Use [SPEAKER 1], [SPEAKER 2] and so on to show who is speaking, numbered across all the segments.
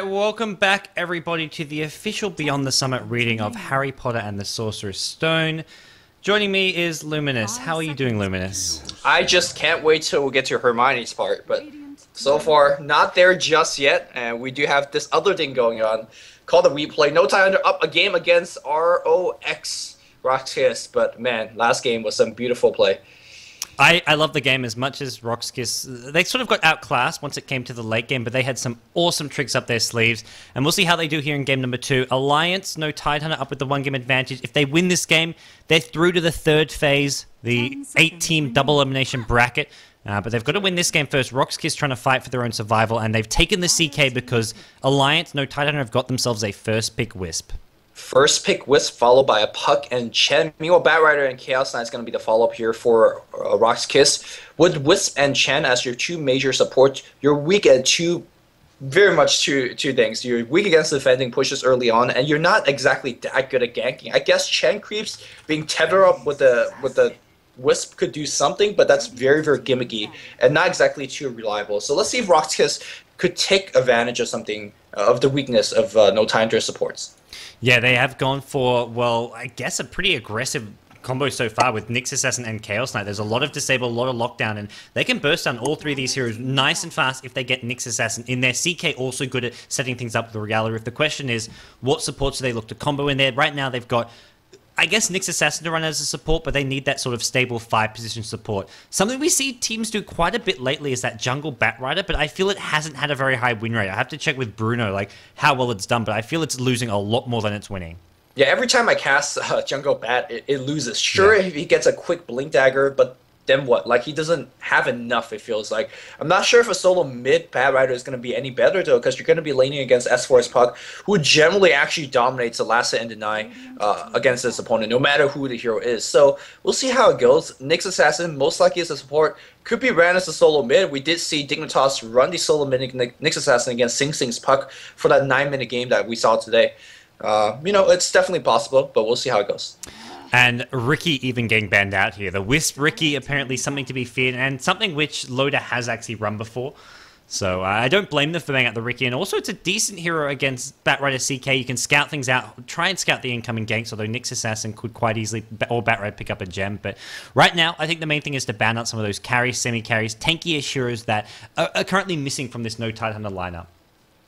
[SPEAKER 1] Alright, welcome back everybody to the official Beyond the Summit reading of Harry Potter and the Sorcerer's Stone. Joining me is Luminous. How are you doing, Luminous?
[SPEAKER 2] I just can't wait till we get to Hermione's part, but so far, not there just yet, and we do have this other thing going on called the replay. No time under up a game against RoX.KiS, but man, last game was some beautiful play.
[SPEAKER 1] I love the game as much as RoX.KiS. They sort of got outclassed once it came to the late game, but they had some awesome tricks up their sleeves. And we'll see how they do here in game number 2. Alliance, no Tidehunter up with the 1-game advantage. If they win this game, they're through to the third phase, the 8-team double elimination bracket. But they've got to win this game first. RoX.KiS trying to fight for their own survival, and they've taken the CK because Alliance, no Tidehunter, have got themselves a first pick Wisp.
[SPEAKER 2] First pick Wisp, followed by a Puck and Chen. Meanwhile, Batrider and Chaos Knight is going to be the follow-up here for RoX.KiS. With Wisp and Chen as your two major supports, you're weak at very much two things. You're weak against defending pushes early on, and you're not exactly that good at ganking. I guess Chen creeps being tethered up with the Wisp could do something, but that's very, very gimmicky and not exactly too reliable. So let's see if RoX.KiS could take advantage of something of the weakness of No Time to supports.
[SPEAKER 1] Yeah, they have gone for, well, I guess a pretty aggressive combo so far with Nyx Assassin and Chaos Knight. There's a lot of disable, a lot of lockdown, and they can burst down all three of these heroes nice and fast if they get Nyx Assassin in there. CK also good at setting things up with the Regala. If the question is, what supports do they look to combo in there? Right now they've got, I guess, Nyx Assassin to run as a support, but they need that sort of stable 5-position support. Something we see teams do quite a bit lately is that jungle Batrider, but I feel it hasn't had a very high win rate. I have to check with Bruno like how well it's done, but I feel it's losing a lot more than it's winning.
[SPEAKER 2] Yeah, every time I cast Jungle Bat, it loses. Sure, yeah. If he gets a quick Blink Dagger, but then what? Like, he doesn't have enough, it feels like. I'm not sure if a solo mid Batrider is going to be any better, though, because you're going to be laning against S4's Puck, who generally actually dominates the last hit and deny against his opponent, no matter who the hero is. So, we'll see how it goes. Nyx Assassin, most likely as a support, could be ran as a solo mid. We did see Dignitas run the solo mid Nyx Assassin against Sing Sing's Puck for that 9-minute game that we saw today. You know, it's definitely possible, but we'll see how it goes.
[SPEAKER 1] And Ricky even getting banned out here. The Wisp Ricky, apparently something to be feared, and something which Loda has actually run before. So I don't blame them for banning out the Ricky. And also, it's a decent hero against Batrider CK. You can scout things out, try and scout the incoming ganks, although Nyx Assassin could quite easily, or Batrider, pick up a gem. But right now, I think the main thing is to ban out some of those carries, semi-carries, tankier heroes that are currently missing from this No Tidehunter lineup.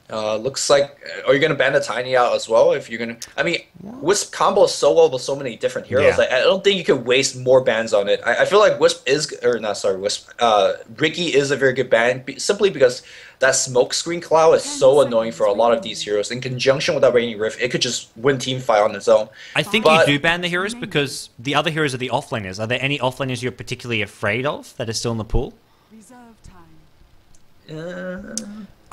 [SPEAKER 2] Looks like, are you going to ban the Tiny out as well? If you're going to, I mean, Wisp combo is so well with so many different heroes. Yeah. I don't think you could waste more bans on it. I feel like Wisp is, or not, sorry, Wisp, Ricky is a very good ban, simply because that smoke screen cloud is so annoying for a lot of these heroes. In conjunction with that Raining Rift, it could just win team fight on its own.
[SPEAKER 1] I think you do ban the heroes because the other heroes are the offlaners. Are there any offlaners you're particularly afraid of that are still in the pool?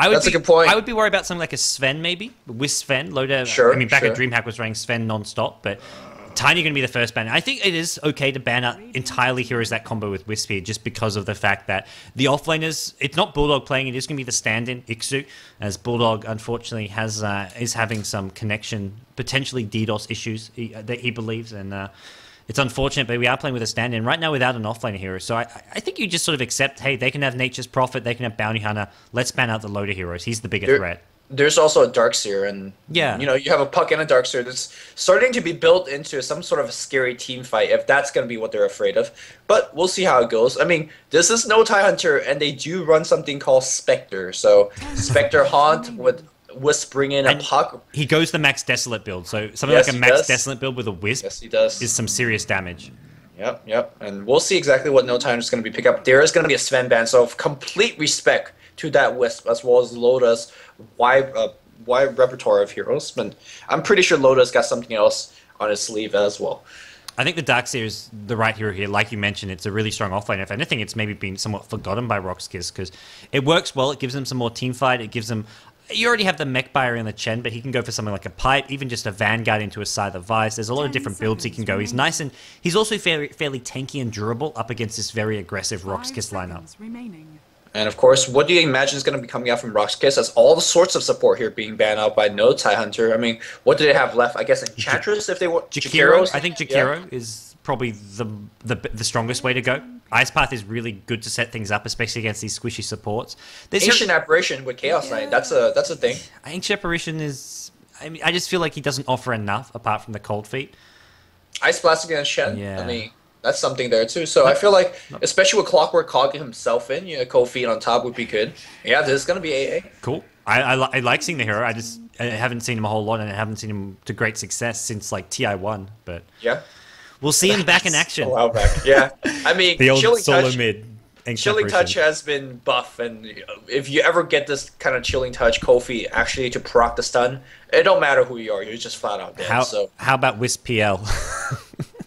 [SPEAKER 2] That's a good point.
[SPEAKER 1] I would be worried about something like a Sven, maybe. With Sven, Loda.
[SPEAKER 2] Sure,
[SPEAKER 1] I mean, back at DreamHack was running Sven non-stop, but Tiny going to be the first ban. I think it is okay to ban out entirely heroes that combo with Wisp here, just because of the fact that the offlaners, it's not Bulldog playing, it is going to be the stand-in, Ixu, as Bulldog, unfortunately, has is having some connection, potentially DDoS issues that he believes, and it's unfortunate, but we are playing with a stand-in right now without an offlaner hero. So I think you just sort of accept, hey, they can have Nature's Prophet, they can have Bounty Hunter. Let's ban out the Loda heroes. He's the bigger threat.
[SPEAKER 2] There's also a Darkseer, and
[SPEAKER 1] yeah,
[SPEAKER 2] you know, you have a Puck and a Darkseer that's starting to be built into some sort of a scary team fight, if that's going to be what they're afraid of. But we'll see how it goes. I mean, this is no Tidehunter, and they do run something called Spectre. So Spectre Haunt with Wisp bring in a Puck.
[SPEAKER 1] He goes the max Desolate build, so something like a max Desolate build with a Wisp is some serious damage.
[SPEAKER 2] Yep. And we'll see exactly what No Time is going to be picked up. There is going to be a Sven ban, so complete respect to that Wisp, as well as Loda's wide repertoire of heroes. But I'm pretty sure Loda's got something else on his sleeve as well.
[SPEAKER 1] I think the Darkseer is the right hero here. Like you mentioned, it's a really strong offlane. If anything, it's maybe been somewhat forgotten by RoX.KiS because it works well. It gives them some more team fight. It gives them... You already have the mech buyer in the Chen, but he can go for something like a pipe, even just a Vanguard into a Scythe of Vice. There's a lot of different builds he can go. He's nice, and he's also fairly tanky and durable up against this very aggressive RoX.KiS lineup.
[SPEAKER 2] And of course, what do you imagine is going to be coming out from RoX.KiS? As all the sorts of support here being banned out by no Tidehunter. I mean, what do they have left? I guess Enchantress if they want.
[SPEAKER 1] Jakiro. I think Jakiro is probably the strongest way to go. Ice Path is really good to set things up, especially against these squishy supports. There's
[SPEAKER 2] Ancient Apparition with Chaos Knight, that's a thing.
[SPEAKER 1] Ancient Apparition is... I mean, I just feel like he doesn't offer enough apart from the cold feet.
[SPEAKER 2] Ice Blast against Shen,
[SPEAKER 1] Yeah.
[SPEAKER 2] I mean, that's something there too. So I feel like, especially with Clockwork cogging himself in, cold feet on top would be good. Yeah, this is going to be AA.
[SPEAKER 1] Cool. I like seeing the hero. I haven't seen him a whole lot, and I haven't seen him to great success since like TI1. But
[SPEAKER 2] yeah,
[SPEAKER 1] we'll see him back in action.
[SPEAKER 2] A while back. Yeah, I mean,
[SPEAKER 1] the old
[SPEAKER 2] Chilling
[SPEAKER 1] solo
[SPEAKER 2] Touch,
[SPEAKER 1] mid.
[SPEAKER 2] Chilling Touch has been buff, and if you ever get this kind of Chilling Touch Kofi actually to proc the stun, it don't matter who you are, you're just flat out dead.
[SPEAKER 1] How about Wisp PL?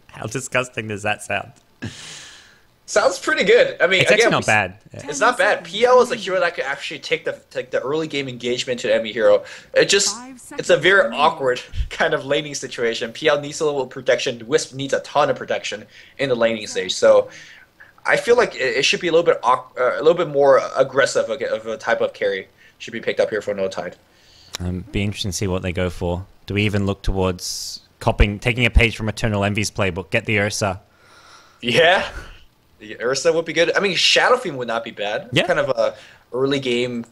[SPEAKER 1] How disgusting does that sound?
[SPEAKER 2] Sounds pretty good. I mean,
[SPEAKER 1] it's
[SPEAKER 2] again,
[SPEAKER 1] actually not bad. Yeah.
[SPEAKER 2] It's not bad. PL is a hero that could actually take the early game engagement to the enemy hero. It's a very awkward kind of laning situation. PL needs a little protection. Wisp needs a ton of protection in the laning stage. So I feel like it should be a little bit more aggressive of a type of carry. Should be picked up here for No Tide.
[SPEAKER 1] Be interesting to see what they go for. Do we even look towards taking a page from Eternal Envy's playbook? Get the Ursa.
[SPEAKER 2] Yeah. The Ursa would be good. I mean, Shadow Fiend would not be bad.
[SPEAKER 1] Yeah.
[SPEAKER 2] It's kind of a early game.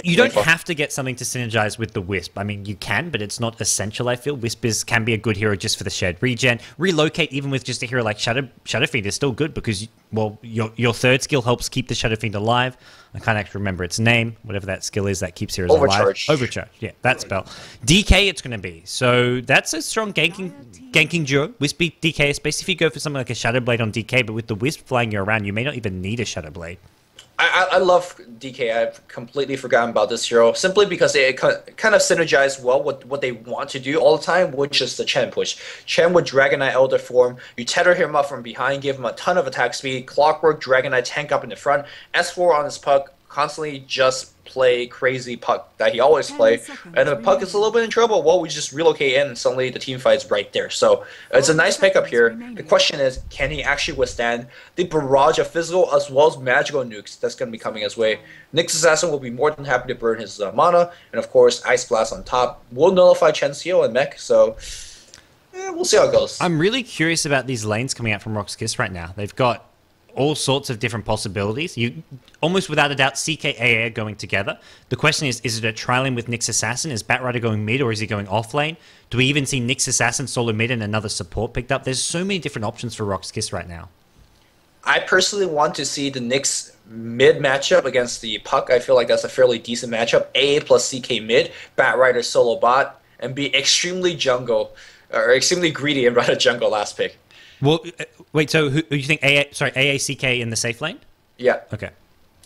[SPEAKER 1] You don't have to get something to synergize with the Wisp. I mean, you can, but it's not essential, I feel. Wisp can be a good hero just for the shared regen. Relocate, even with just a hero like Shadow Fiend, is still good because, well, your third skill helps keep the Shadow Fiend alive. I can't actually remember its name, whatever that skill is that keeps heroes alive. Overcharge, yeah, that spell. DK it's going to be. So that's a strong ganking duo. Wisp beat DK, especially if you go for something like a Shadow Blade on DK, but with the Wisp flying you around, you may not even need a Shadow Blade.
[SPEAKER 2] I love DK. I've completely forgotten about this hero simply because it kind of synergized well with what they want to do all the time, which is the Chen push. Chen with Dragonite Elder form, you tether him up from behind, give him a ton of attack speed, Clockwork, Dragonite tank up in the front, S4 on his puck, constantly just play crazy puck that he always play, and the puck is a little bit in trouble, well, we just relocate in and suddenly the team fight's right there. So it's a nice pickup here. The question is, can he actually withstand the barrage of physical as well as magical nukes that's going to be coming his way? Nyx Assassin will be more than happy to burn his mana, and of course Ice Blast on top will nullify Chen's heal and mech, so we'll see how it goes.
[SPEAKER 1] I'm really curious about these lanes coming out from RoX.KiS right now. They've got all sorts of different possibilities. You almost without a doubt CKAA are going together. The question is it a trialing with Nyx Assassin? Is Batrider going mid or is he going off lane? Do we even see Nyx Assassin solo mid and another support picked up? There's so many different options for RoX.KiS right now.
[SPEAKER 2] I personally want to see the Nyx mid matchup against the Puck. I feel like that's a fairly decent matchup. AA plus CK mid, Batrider solo bot, and be extremely extremely greedy and run a jungle last pick.
[SPEAKER 1] Well, wait, so who you think AACK in the safe lane?
[SPEAKER 2] Yeah.
[SPEAKER 1] Okay.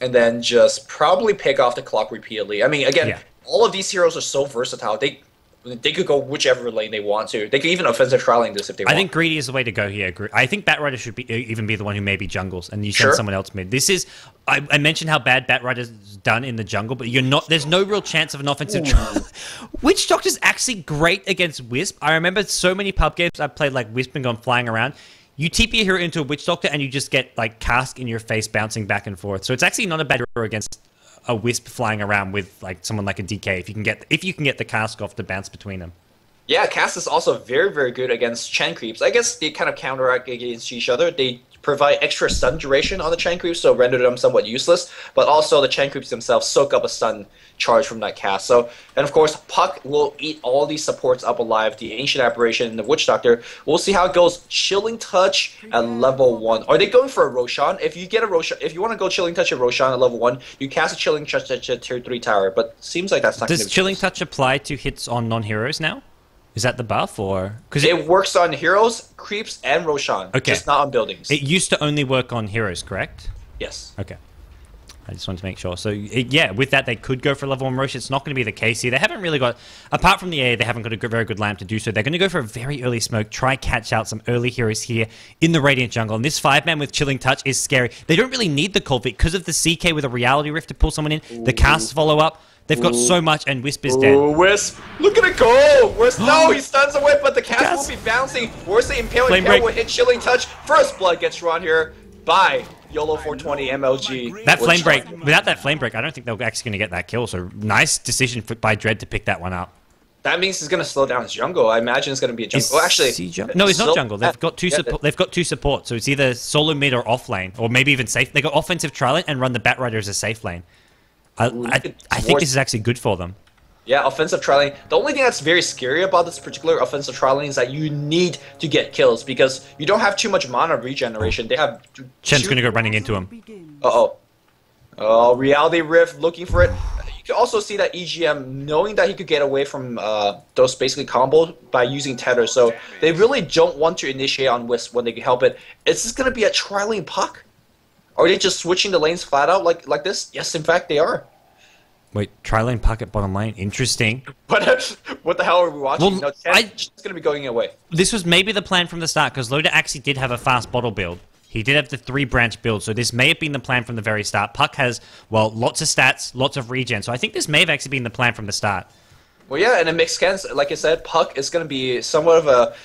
[SPEAKER 2] And then just probably pick off the clock repeatedly. I mean, again, all of these heroes are so versatile. They could go whichever lane they want to. They could even offensive trialing this if they want.
[SPEAKER 1] I think greedy is the way to go here. I think Batrider should even be the one who maybe jungles, and you send someone else mid. This is I mentioned how bad Batrider's done in the jungle, but there's no real chance of an offensive trial. Witch Doctor's actually great against Wisp. I remember so many pub games I've played like Wisp and gone flying around. You TP a hero into a Witch Doctor and you just get like cask in your face bouncing back and forth. So it's actually not a bad hero against a Wisp flying around with like someone like a DK if you can get the cask off to bounce between them. Yeah,
[SPEAKER 2] Cass is also very, very good against Chen creeps. I guess they kind of counteract against each other. They provide extra stun duration on the Chen creeps, so render them somewhat useless. But also the Chen creeps themselves soak up a stun charge from that cast. So, and of course, Puck will eat all these supports up alive. The Ancient Apparition and the Witch Doctor. We'll see how it goes. Chilling Touch at level 1. Are they going for a Roshan? If you get a Roshan, if you want to go Chilling Touch at Roshan at level 1, you cast a Chilling Touch at tier 3 tower. But seems like that's not.
[SPEAKER 1] Does Chilling Touch apply to hits on non-heroes now? Is that the buff, or because
[SPEAKER 2] it works on heroes, creeps, and Roshan?
[SPEAKER 1] Okay,
[SPEAKER 2] just not on buildings.
[SPEAKER 1] It used to only work on heroes, correct?
[SPEAKER 2] Yes.
[SPEAKER 1] Okay. I just wanted to make sure. So yeah, with that they could go for a level 1 Rosh. It's not going to be the case here. They haven't really got, apart from the A, they haven't got a very good lamp to do so. They're going to go for a very early smoke, try catch out some early heroes here in the Radiant jungle. And this 5-man with Chilling Touch is scary. They don't really need the cold feet because of the CK with a Reality Rift to pull someone in. The cast follow up. They've got so much, and Wisp is dead.
[SPEAKER 2] Wisp! Look at it go! Wisp, no, he stuns away, but the cast will be bouncing. Where's the Impale? Impale will hit Chilling Touch. First blood gets drawn here by YOLO 420 MLG.
[SPEAKER 1] That flame break, without that flame break, I don't think they're actually going to get that kill. So nice decision by Dread to pick that one up.
[SPEAKER 2] That means he's gonna slow down his jungle. I imagine it's gonna be a jungle. Oh, actually,
[SPEAKER 1] no, he's not jungle. They've got two support. They've got two support, so it's either solo mid or off lane, or maybe even safe. They got offensive tri lane and run the Batrider as a safe lane. I think this is actually good for them.
[SPEAKER 2] Yeah, offensive tri lane. The only thing that's very scary about this particular offensive tri lane is that you need to get kills because you don't have too much mana regeneration. They have.
[SPEAKER 1] Chen's gonna go running into him.
[SPEAKER 2] Oh, Reality Rift looking for it. You can also see that EGM knowing that he could get away from those basically combos by using Tether, so they really don't want to initiate on Wisp when they can help it. Is this going to be a tri-lane puck? Are they just switching the lanes flat out like this? Yes, in fact, they are.
[SPEAKER 1] Wait, tri-lane puck at bottom lane? Interesting.
[SPEAKER 2] But what the hell are we watching?
[SPEAKER 1] Well,
[SPEAKER 2] no, Chen's going to be going away.
[SPEAKER 1] This was maybe the plan from the start, because Loda actually did have a fast bottle build. He did have the 3-branch build, so this may have been the plan from the very start. Puck has, well, lots of stats, lots of regen, so I think this may have actually been the plan from the start. Well,
[SPEAKER 2] yeah, and it makes sense. Like I said, Puck is going to be somewhat of a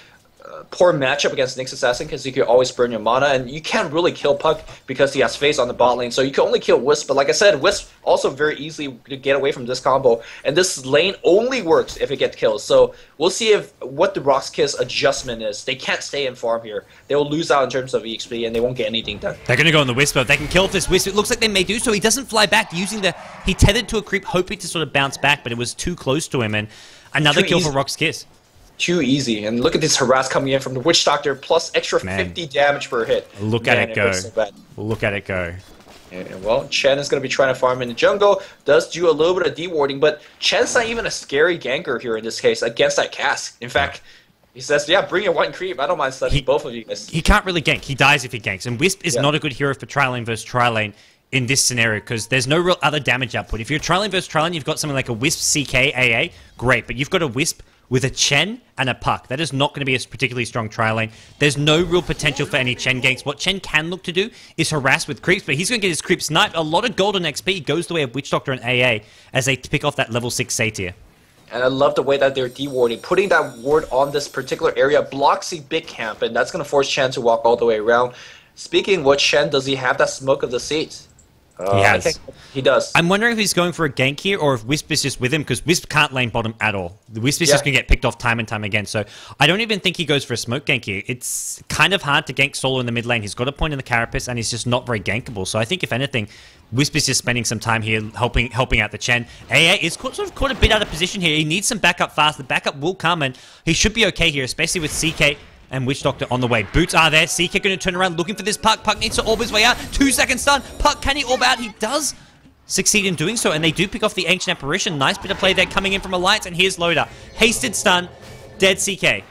[SPEAKER 2] poor matchup against Nyx Assassin because you can always burn your mana, and you can't really kill Puck because he has phase on the bot lane, so you can only kill Wisp. But like I said, Wisp also very easily to get away from this combo, and this lane only works if it gets kills. So we'll see if what the RoX.KiS adjustment is. They can't stay in farm here. They will lose out in terms of EXP, and they won't get anything done.
[SPEAKER 1] They're going to go on the Wisp, but they can kill this Wisp. It looks like they may do so. He doesn't fly back using the... He tethered to a creep, hoping to sort of bounce back, but it was too close to him, and another kill for RoX.KiS.
[SPEAKER 2] Too easy. And look at this harass coming in from the Witch Doctor, plus extra 50 damage per hit.
[SPEAKER 1] Look at it go. Look at it go.
[SPEAKER 2] Yeah, well, Chen is going to be trying to farm in the jungle, does do a little bit of dewarding, but Chen's not even a scary ganker here in this case against that cask. In fact, he says, yeah, bring your one creep. I don't mind studying both of you guys.
[SPEAKER 1] He can't really gank. He dies if he ganks. And Wisp is not a good hero for tri-lane versus tri-lane in this scenario because there's no real other damage output. If you're tri-lane versus tri-lane, you've got something like a Wisp CK AA, great, but you've got a Wisp with a Chen and a Puck. That is not going to be a particularly strong tri-lane. There's no real potential for any Chen ganks. What Chen can look to do is harass with creeps, but he's going to get his creep sniped. A lot of golden XP goes the way of Witch Doctor and AA as they pick off that level 6 Satyr.
[SPEAKER 2] And I love the way that they're dewarding. Putting that ward on this particular area blocks the big camp, and that's going to force Chen to walk all the way around. Speaking of what, Chen, does he have that smoke of the seats?
[SPEAKER 1] He has.
[SPEAKER 2] I think he does.
[SPEAKER 1] I'm wondering if he's going for a gank here or if Wisp is just with him because Wisp can't lane bottom at all. The Wisp is just going to get picked off time and time again. So I don't even think he goes for a smoke gank here. It's kind of hard to gank solo in the mid lane. He's got a point in the carapace and he's just not very gankable. So I think if anything, Wisp is just spending some time here helping out the Chen. AA is sort of caught a bit out of position here. He needs some backup fast. The backup will come and he should be okay here, especially with CK and Witch Doctor on the way. Boots are there. CK going to turn around looking for this Puck. Puck needs to orb his way out. 2-second stun. Puck, can he orb out? He does succeed in doing so, and they do pick off the Ancient Apparition. Nice bit of play there coming in from Alliance, and here's Loda. Hasted stun. Dead CK.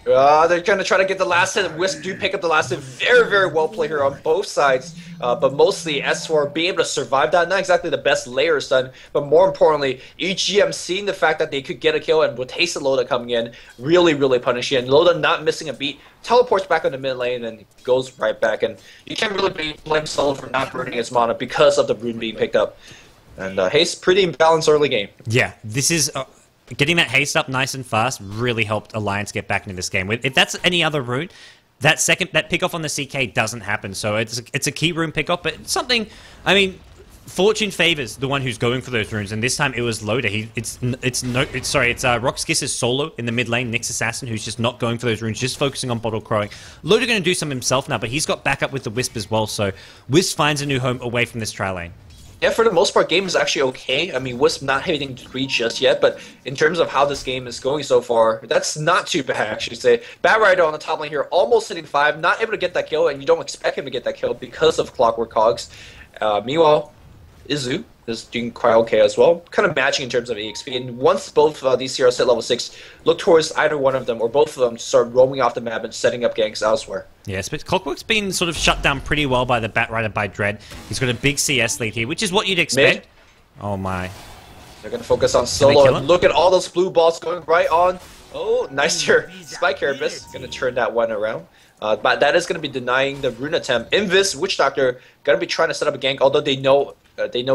[SPEAKER 2] They're going to try to get the last hit. Wisp do pick up the last hit. Very, very well played here on both sides. But mostly S4 being able to survive that. Not exactly the best layer stun, but more importantly, EGM seeing the fact that they could get a kill and with Hasted Loda coming in, really, really punishing. And Loda not missing a beat, teleports back on the mid lane and goes right back. And you can't really blame Solo for not burning his mana because of the rune being picked up. And Haste, pretty imbalanced early game.
[SPEAKER 1] Yeah, this is... getting that haste up nice and fast really helped Alliance get back into this game. If that's any other rune, that pickoff on the CK doesn't happen. So it's a key rune pickoff, but it's something. I mean, fortune favors the one who's going for those runes, and this time it was Loda. It's RoX.KiS' solo in the mid lane, Nyx Assassin, who's just not going for those runes, just focusing on bottle crowing. Loda going to do some himself now, but he's got backup with the Wisp as well. So Wisp finds a new home away from this tri lane.
[SPEAKER 2] Yeah, for the most part, game is actually okay. I mean, Wisp not hitting 3 just yet, but in terms of how this game is going so far, that's not too bad, actually. Say, Batrider on the top lane here, almost hitting 5, not able to get that kill, and you don't expect him to get that kill because of Clockwork Cogs. Meanwhile, Izu is doing quite okay as well, kind of matching in terms of EXP. And once both these heroes hit level 6, look towards either one of them or both of them to start roaming off the map and setting up ganks elsewhere.
[SPEAKER 1] Yes, but Clockwork's been sort of shut down pretty well by the Batrider by Dread. He's got a big CS lead here, which is what you'd expect.
[SPEAKER 2] Mid.
[SPEAKER 1] Oh my.
[SPEAKER 2] They're going to focus on Solo, and look at all those blue balls going right on. Oh, nice here. Spike Carapace, going to turn that one around. But that is going to be denying the rune attempt. Invis, Witch Doctor, going to be trying to set up a gank, although they know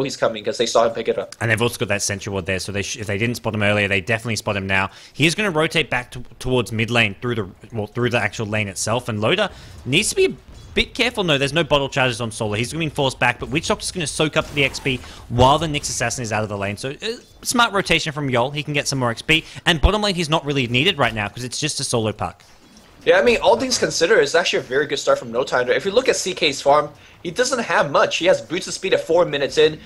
[SPEAKER 2] he's coming because they saw him pick it up.
[SPEAKER 1] And they've also got that Sentry Ward there, so if they didn't spot him earlier, they definitely spot him now. He's going to rotate back towards mid lane through the actual lane itself, and Loda needs to be bit careful. No, there's no bottle charges on Solo. He's going to be forced back, but Witch Doctor's going to soak up the XP while the Nyx Assassin is out of the lane. So smart rotation from Yol. He can get some more XP. And bottom lane, he's not really needed right now because it's just a solo puck.
[SPEAKER 2] Yeah, I mean, all things considered, it's actually a very good start from No Time. If you look at CK's farm, he doesn't have much. He has boots of speed at 4 minutes in,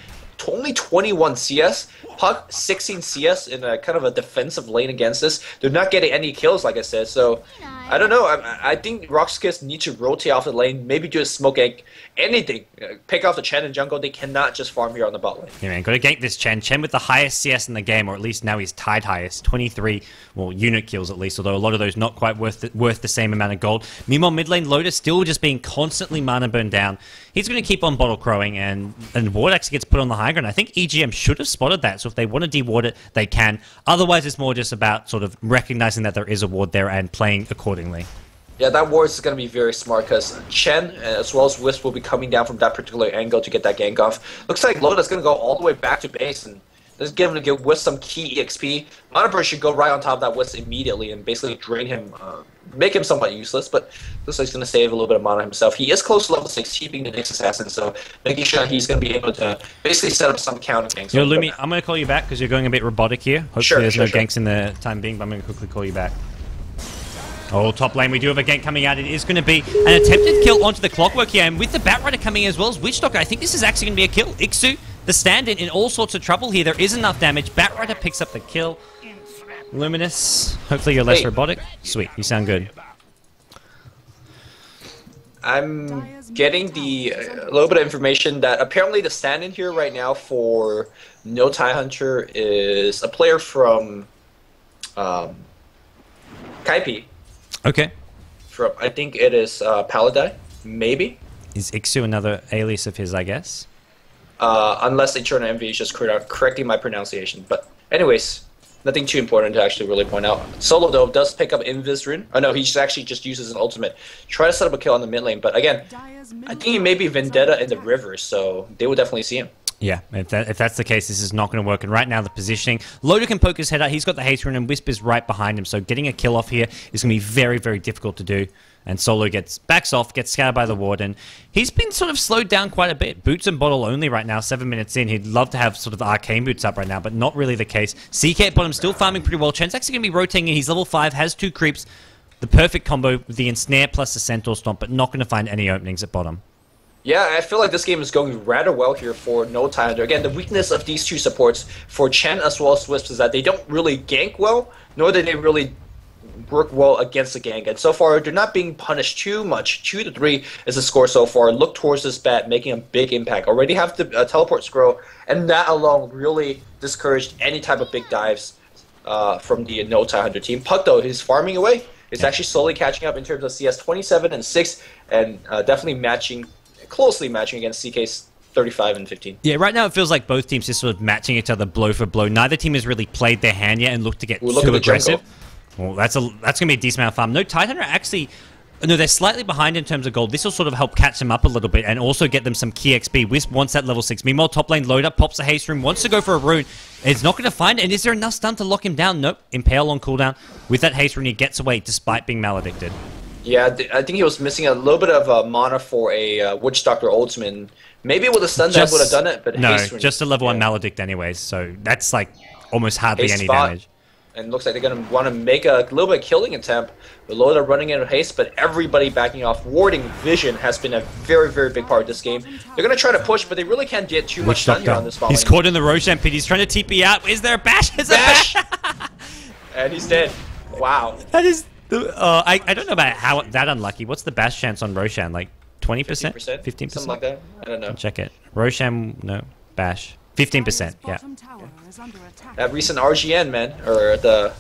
[SPEAKER 2] only 21 CS, puck 16 CS in a kind of a defensive lane against this. They're not getting any kills, like I said, so I don't know. I think RoX.KiS need to rotate off the lane, maybe do a smoke egg, anything. Pick off the Chen and jungle. They cannot just farm here on the bot lane.
[SPEAKER 1] Yeah, man, got to gank this Chen. Chen with the highest CS in the game, or at least now he's tied highest. 23, well, unit kills at least, although a lot of those not quite worth the same amount of gold. Meanwhile, mid lane, Lotus still just being constantly mana burned down. He's going to keep on bottle crowing, and ward actually gets put on the high ground. I think EGM should have spotted that, so if they want to deward it, they can. Otherwise, it's more just about sort of recognizing that there is a ward there and playing accordingly. Yeah,
[SPEAKER 2] that ward is going to be very smart because Chen as well as Wisp will be coming down from that particular angle to get that gank off. Looks like Loda's going to go all the way back to base and just give Wisp some key EXP. Mana Burst should go right on top of that Wisp immediately and basically drain him, make him somewhat useless, but looks like he's going to save a little bit of mana himself. He is close to level 6, keeping the Nyx Assassin, so making sure he's going to be able to basically set up some counter ganks.
[SPEAKER 1] Yo, Lumi, I'm going to call you back because you're going a bit robotic here. Hopefully there's no ganks in the time being, but I'm going to quickly call you back. Oh, top lane, we do have a gank coming out. It is going to be an attempted kill onto the Clockwork here, and with the Batrider coming in as well as Witch Doctor, I think this is actually going to be a kill. Ixu, the stand-in, in all sorts of trouble here. There is enough damage. Batrider picks up the kill. Luminous, hopefully you're less robotic. Sweet, you sound good.
[SPEAKER 2] I'm getting the a little bit of information that apparently the stand-in here right now for No Tie Hunter is a player from Kaipi.
[SPEAKER 1] Okay.
[SPEAKER 2] From I think it is Paladai, maybe.
[SPEAKER 1] Is Ixu another alias of his, I guess?
[SPEAKER 2] Unless Eternal Envy is just correcting my pronunciation. But anyways, nothing too important to actually really point out. Solo, though, does pick up Invis Rune. Oh, no, he just actually just uses an ultimate. Try to set up a kill on the mid lane. But again, I think he may be Vendetta in the river, so they will definitely see him.
[SPEAKER 1] Yeah, if that's the case, this is not going to work. And right now, the positioning, Loda can poke his head out. He's got the haste rune, and Wisp is right behind him. So getting a kill off here is going to be very, very difficult to do. And Solo backs off, gets scattered by the ward, and he's been sort of slowed down quite a bit. Boots and bottle only right now, 7 minutes in. He'd love to have sort of the arcane boots up right now, but not really the case. CK at bottom still farming pretty well. Chen's actually going to be rotating in. He's level 5, has 2 creeps. The perfect combo with the ensnare plus the centaur stomp, but not going to find any openings at bottom.
[SPEAKER 2] Yeah, I feel like this game is going rather well here for No Time Hunter. Again, the weakness of these two supports for Chen as well as Wisp is that they don't really gank well, nor do they really work well against the gank. And so far, they're not being punished too much. 2-3 is the score so far. Look towards this bat, making a big impact. Already have the teleport scroll, and that alone really discouraged any type of big dives from the No Time Hunter team. Puck, though, he's farming away. He's actually slowly catching up in terms of CS 27 and 6, and definitely closely matching against CK's 35 and 15.
[SPEAKER 1] Yeah, right now it feels like both teams just sort of matching each other blow for blow. Neither team has really played their hand yet and looked to get too aggressive. Well, that's going to be a decent amount of farm. No, Titan are actually... No, they're slightly behind in terms of gold. This will sort of help catch them up a little bit and also get them some key XP. Wisp wants that level 6. Meanwhile, top lane Loader pops a haste rune, wants to go for a rune. It's not going to find it. And is there enough stun to lock him down? Nope. Impale on cooldown. With that haste rune, he gets away despite being maledicted.
[SPEAKER 2] Yeah, I think he was missing a little bit of mana for a Witch Doctor ultimate. Maybe with a stun that would have done it, but
[SPEAKER 1] no, just a level 1 maledict anyways. So that's like almost hardly any damage.
[SPEAKER 2] And looks like they're going to want to make a little bit of killing attempt. The Loda running in with haste, but everybody backing off. Warding vision has been a very, very big part of this game. They're going to try to push, but they really can't get too much done here on this ball.
[SPEAKER 1] He's caught in the Roshan pit. He's trying to TP out. Is there a bash? Is there a bash?
[SPEAKER 2] And he's dead. Wow.
[SPEAKER 1] That is... I don't know about how that unlucky. What's the bash chance on Roshan? Like 20%? 15%?
[SPEAKER 2] Something like that. I don't know.
[SPEAKER 1] Check it. Roshan, no. Bash. 15%, yeah.
[SPEAKER 2] That recent RGN, man. Or the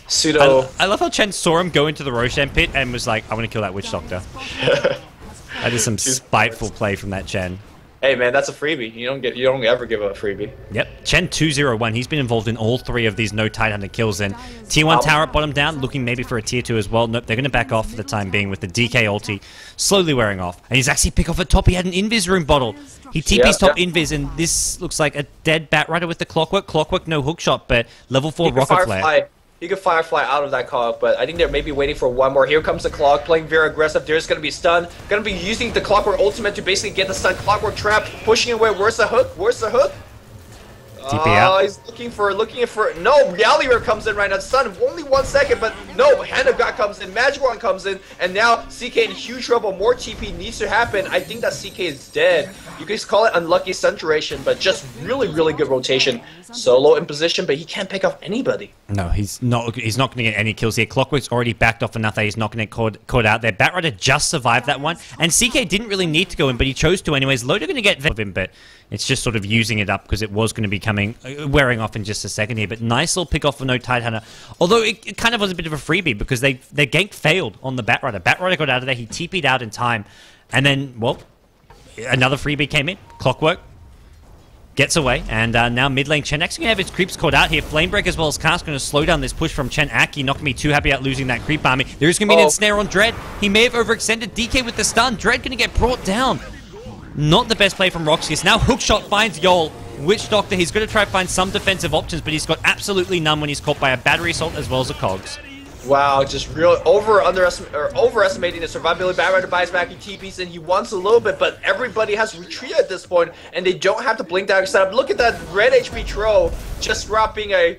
[SPEAKER 2] pseudo...
[SPEAKER 1] I love how Chen saw him go into the Roshan pit and was like, I want to kill that Witch Doctor. That is some spiteful play from that Chen.
[SPEAKER 2] Hey man, that's a freebie. You don't ever give a freebie.
[SPEAKER 1] Yep. Chen 201. He's been involved in all 3 of these no tight hunter kills. And tier 1 tower at bottom down, looking maybe for a tier 2 as well. Nope, they're going to back off for the time being with the DK ulti slowly wearing off. And he's actually pick off at top. He had an Invis room bottle. He TP's top Invis, and this looks like a dead Batrider with the Clockwork. Clockwork, no hookshot, but level 4 rocket flare.
[SPEAKER 2] he could Firefly out of that cog, but I think they're maybe waiting for one more. Here comes the Clog, playing very aggressive. There's going to be stun. Going to be using the Clockwork ultimate to basically get the stun. Clockwork trap, pushing away. Where's the hook? Where's the hook? He's looking for no, Reality Rare comes in right now. Stun, only 1 second, but no, Hand of God comes in, Magic Wand comes in, and now CK in huge trouble. More TP needs to happen. I think that CK is dead. You could call it unlucky stun duration, but just really, really good rotation. Solo in position, but he can't pick off anybody.
[SPEAKER 1] No, he's not going to get any kills here. Clockwork's already backed off enough that he's not going to get caught out there. Batrider just survived that one, and CK didn't really need to go in, but he chose to anyways. Loader going to get of him, but it's just sort of using it up because it was going to be wearing off in just a second here. But nice little pick off for no Tidehunter. Although it kind of was a bit of a freebie because their gank failed on the Batrider. Batrider got out of there. He TP'd out in time. And then, well, another freebie came in. Clockwork gets away. And now mid lane Chen actually going to have his creeps caught out here. Flamebreak as well as KiS going to slow down this push from Chen. Aki not going to be too happy about losing that creep army. There is going to be an ensnare on Dread. He may have overextended. DK with the stun. Dread going to get brought down. Not the best play from RoX.KiS. Now Hookshot finds Yol. Witch Doctor, he's going to try to find some defensive options, but he's got absolutely none when he's caught by a battery assault as well as a cogs.
[SPEAKER 2] Wow, just real overestimating the survivability. Batrider buys back, he TPs and he wants a little bit, but everybody has retreated at this point, and they don't have to blink dagger setup. Look at that red HP Tro just dropping a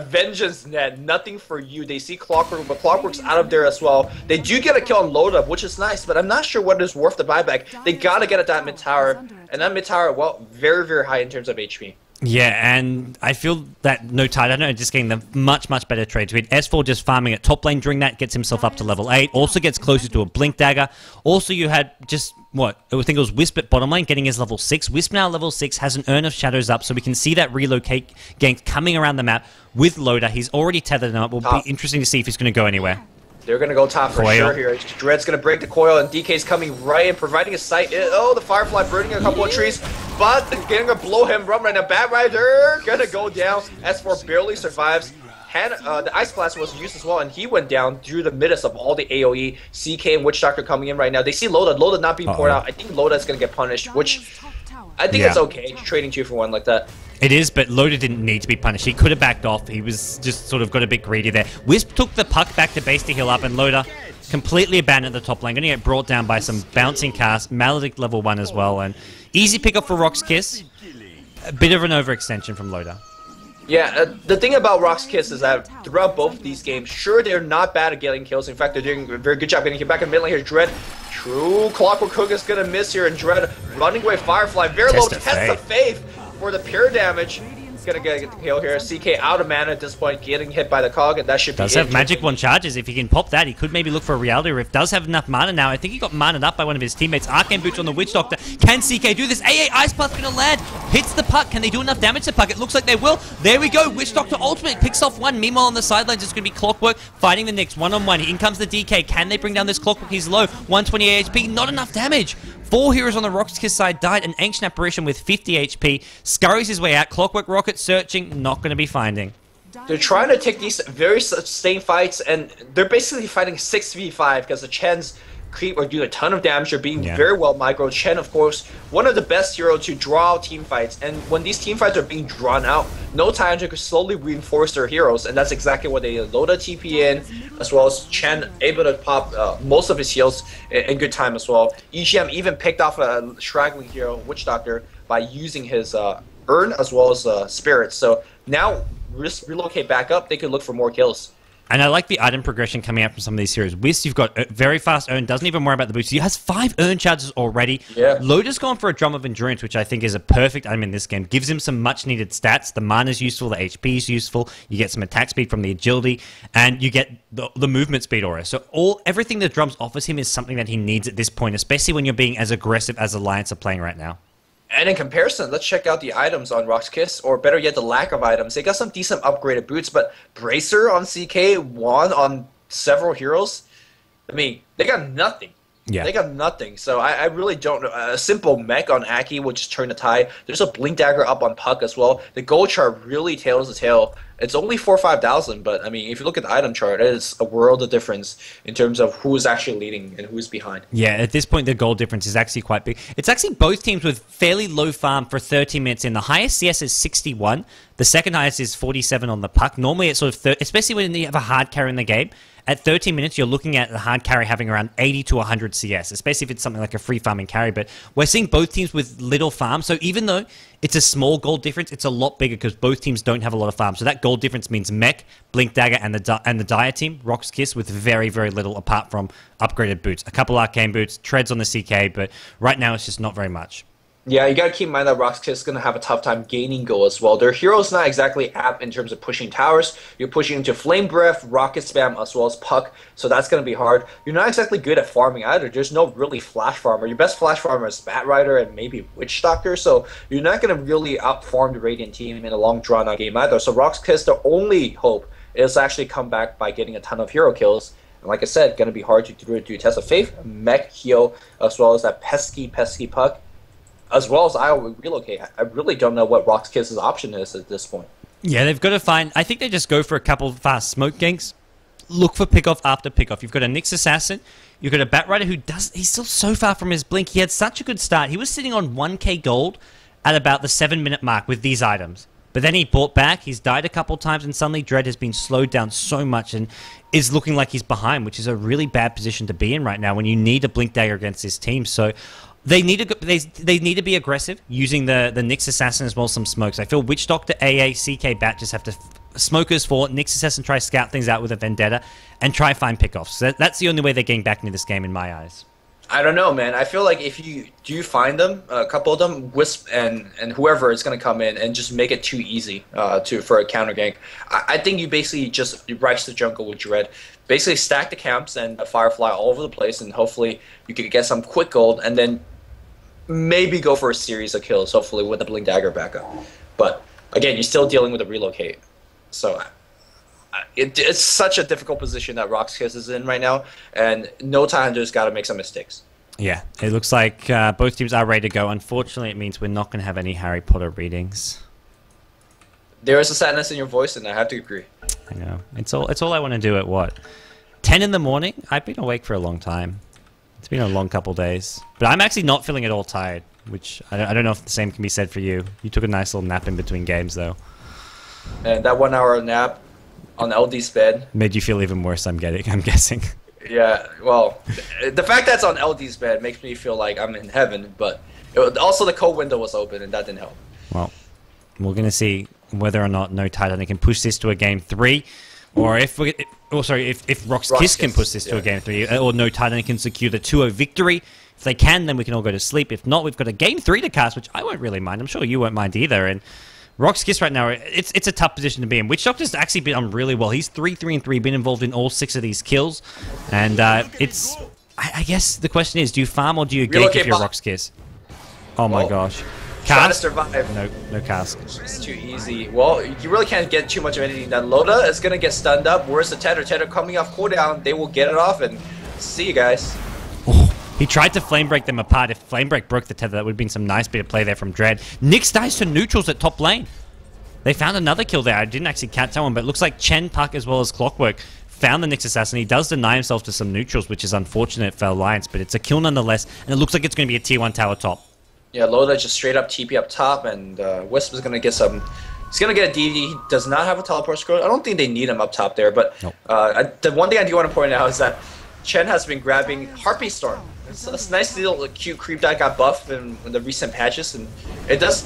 [SPEAKER 2] vengeance net, nothing for you. They see Clockwork, but Clockwork's out of there as well. They do get a kill on load up, which is nice, but I'm not sure what is worth the buyback. They gotta get at that mid tower, and that mid tower, well, very, very high in terms of HP.
[SPEAKER 1] Yeah, and I feel that no Tidehunter just getting the much better trade to it. S4 just farming at top lane during that, gets himself up to level 8, also gets closer to a Blink Dagger. Also, you had just, what, I think it was Wisp at bottom lane getting his level 6. Wisp now level 6, has an Urn of Shadows up, so we can see that relocate gank coming around the map with Loader. He's already tethered him up. Will be interesting to see if he's going to go anywhere.
[SPEAKER 2] They're going to go top for sure here. Dread's going to break the coil, and DK's coming right in, providing a sight. Oh, the Firefly burning a couple of trees, but they're going to blow him right now. Batrider going to go down. S4 barely survives. The Ice Blast was used as well, and he went down through the midst of all the AoE. CK and Witch Doctor coming in right now. They see Loda. Loda not being poured out. I think Loda is going to get punished, which I think it's okay. Trading 2 for 1 like that.
[SPEAKER 1] It is, but Loader didn't need to be punished. He could have backed off. He was just sort of got a bit greedy there. Wisp took the puck back to base to heal up, and Loader completely abandoned the top lane. Going to get brought down by some bouncing cast. Maledict level 1 as well, and easy pickup for RoX.KiS. A bit of an overextension from Loader.
[SPEAKER 2] Yeah, the thing about RoX.KiS is that throughout both of these games, sure, they're not bad at getting kills. In fact, they're doing a very good job getting back in mid lane here. Dread, true Clockwork Hook is going to miss here, and Dread running away Firefly. Very low test of faith for the pure damage. Gonna get the kill here. CK out of mana at this point, getting hit by the cog, and that should be
[SPEAKER 1] Does have Magic Wand charges. If he can pop that, he could maybe look for a Reality Rift. Does have enough mana now. I think he got mana'd up by one of his teammates. Arcane Boots on the Witch Doctor. Can CK do this? AA Ice Blast gonna land. Hits the puck. Can they do enough damage to the puck? It looks like they will. There we go. Witch Doctor ultimate picks off one. Meanwhile, on the sidelines, it's gonna be Clockwork fighting the Nyx one-on-one. In comes the DK. Can they bring down this Clockwork? He's low. 120 HP. Not enough damage. 4 heroes on the RoX.KiS side died. An Ancient Apparition with 50 HP scurries his way out. Clockwork Rocket searching, not going to be finding.
[SPEAKER 2] They're trying to take these very sustained fights, and they're basically fighting 6v5 because the Chen's creep are doing a ton of damage. They're being very well micro. Chen, of course, one of the best heroes to draw out team fights, and when these team fights are being drawn out, no time to slowly reinforce their heroes, and that's exactly what they load a TP in, as well as Chen able to pop most of his heals in good time as well. EGM even picked off a straggling hero, Witch Doctor, by using his Urn as well as Spirits. So now relocate back up, they could look for more kills.
[SPEAKER 1] And I like the item progression coming out from some of these heroes. Wisp, you've got very fast Urn, doesn't even worry about the boost. He has 5 Urn charges already.
[SPEAKER 2] Yeah.
[SPEAKER 1] Loader's gone for a Drum of Endurance, which I think is a perfect item in this game. Gives him some much-needed stats. The mana's useful, the HP is useful. You get some attack speed from the agility, and you get the movement speed aura. So everything that Drums offers him is something that he needs at this point, especially when you're being as aggressive as Alliance are playing right now.
[SPEAKER 2] And in comparison, let's check out the items on RoX.KiS, or better yet, the lack of items. They got some decent upgraded boots, but Bracer on CK, Wand on several heroes. I mean, they got nothing.
[SPEAKER 1] Yeah.
[SPEAKER 2] They got nothing. So I really don't know. A simple mech on Aki will just turn the tide. There's a Blink Dagger up on Puck as well. The gold chart really tails the tail. It's only 4,000 or 5,000, but I mean, if you look at the item chart, it is a world of difference in terms of who's actually leading and who's behind.
[SPEAKER 1] Yeah, at this point, the goal difference is actually quite big. It's actually both teams with fairly low farm for 30 minutes in. The highest CS is 61. The second highest is 47 on the Puck. Normally, it's sort of, especially when you have a hard carry in the game, at 30 minutes, you're looking at the hard carry having around 80 to 100 CS, especially if it's something like a free farming carry. But we're seeing both teams with little farm. So even though it's a small gold difference, it's a lot bigger because both teams don't have a lot of farm. So that gold difference means Mech, Blink Dagger, and the Dire team, RoX.KiS, with very, very little apart from upgraded boots. A couple arcane boots, treads on the CK, but right now it's just not very much.
[SPEAKER 2] Yeah, you gotta keep in mind that RoX.KiS is gonna have a tough time gaining gold as well. Their hero's not exactly apt in terms of pushing towers. You're pushing into Flame Breath, Rocket Spam, as well as Puck, so that's gonna be hard. You're not exactly good at farming either. There's no really flash farmer. Your best flash farmer is Bat Rider and maybe Witch Doctor, so you're not gonna really outfarm the Radiant team in a long drawn-out game either. So RoX.KiS, the only hope is actually come back by getting a ton of hero kills. And like I said, gonna be hard to do Test of Faith, Mech, heal, as well as that pesky Puck. As well as I will relocate. I really don't know what RoX.KiS' option is at this point.
[SPEAKER 1] Yeah, they've got to find... I think they just go for a couple of fast smoke ganks. Look for pickoff after pickoff. You've got a Nyx Assassin. You've got a Bat Rider who does... He's still so far from his blink. He had such a good start. He was sitting on 1k gold at about the 7-minute mark with these items. But then he bought back. He's died a couple times, and suddenly Dread has been slowed down so much and is looking like he's behind, which is a really bad position to be in right now when you need a Blink Dagger against this team. So... They need to be aggressive using the Nyx Assassin as well as some smokes. I feel Witch Doctor, AA, CK, Bat just have to smokers for Nyx Assassin, try scout things out with a Vendetta and try find pickoffs. So that's the only way they're getting back into this game in my eyes.
[SPEAKER 2] I don't know, man. I feel like if you do find them, a couple of them, Wisp and whoever is going to come in and just make it too easy for a counter gank. I think you basically just rice the jungle with Dread. Basically stack the camps and a Firefly all over the place, and hopefully you can get some quick gold, and then maybe go for a series of kills, hopefully with the Blink Dagger backup. But again, you're still dealing with a relocate. So it's such a difficult position that RoX.KiS is in right now, and no Hunter's got to make some mistakes.
[SPEAKER 1] Yeah, it looks like both teams are ready to go. Unfortunately, it means we're not going to have any Harry Potter readings.
[SPEAKER 2] There is a sadness in your voice, and I have to agree.
[SPEAKER 1] I know. It's all I want to do at what? 10 in the morning? I've been awake for a long time. It's been a long couple days. But I'm actually not feeling at all tired, which I don't know if the same can be said for you. You took a nice little nap in between games, though.
[SPEAKER 2] And that 1 hour nap on LD's bed
[SPEAKER 1] made you feel even worse, I'm guessing.
[SPEAKER 2] Yeah, well, the fact that it's on LD's bed makes me feel like I'm in heaven, but also the cold window was open, and that didn't help.
[SPEAKER 1] Well, we're going to see whether or not No Titan can push this to a game 3. Or if RoX.KiS can push this to a game 3, or No Titan can secure the 2-0 victory. If they can, then we can all go to sleep. If not, we've got a game 3 to cast, which I won't really mind. I'm sure you won't mind either. And RoX.KiS right now, it's a tough position to be in. Witch Doctor's actually been on really well. He's 3-3-3, been involved in all 6 of these kills. And it's... I guess the question is, do you farm or do you gank if you're RoX.KiS? Oh my gosh.
[SPEAKER 2] Try to survive.
[SPEAKER 1] No cask.
[SPEAKER 2] It's too easy. Well, you really can't get too much of anything done. Loda is going to get stunned up. Where's the Tether? Tether coming off cooldown. They will get it off, and see you guys.
[SPEAKER 1] Oh, he tried to Flame Break them apart. If Flame Break broke the Tether, that would have been some nice bit of play there from Dread. Nyx dies to neutrals at top lane. They found another kill there. I didn't actually catch that one, but it looks like Chen, Puck, as well as Clockwork found the Nyx Assassin. He does deny himself to some neutrals, which is unfortunate for Alliance, but it's a kill nonetheless, and it looks like it's going to be a tier 1 tower top.
[SPEAKER 2] Yeah, Loda just straight up TP up top, and Wisp is going to get some... He's going to get a DD. He does not have a teleport scroll. I don't think they need him up top there, but
[SPEAKER 1] nope.
[SPEAKER 2] The one thing I do want to point out is that Chen has been grabbing Harpy Storm. It's a nice little cute creep that got buffed in the recent patches, and it does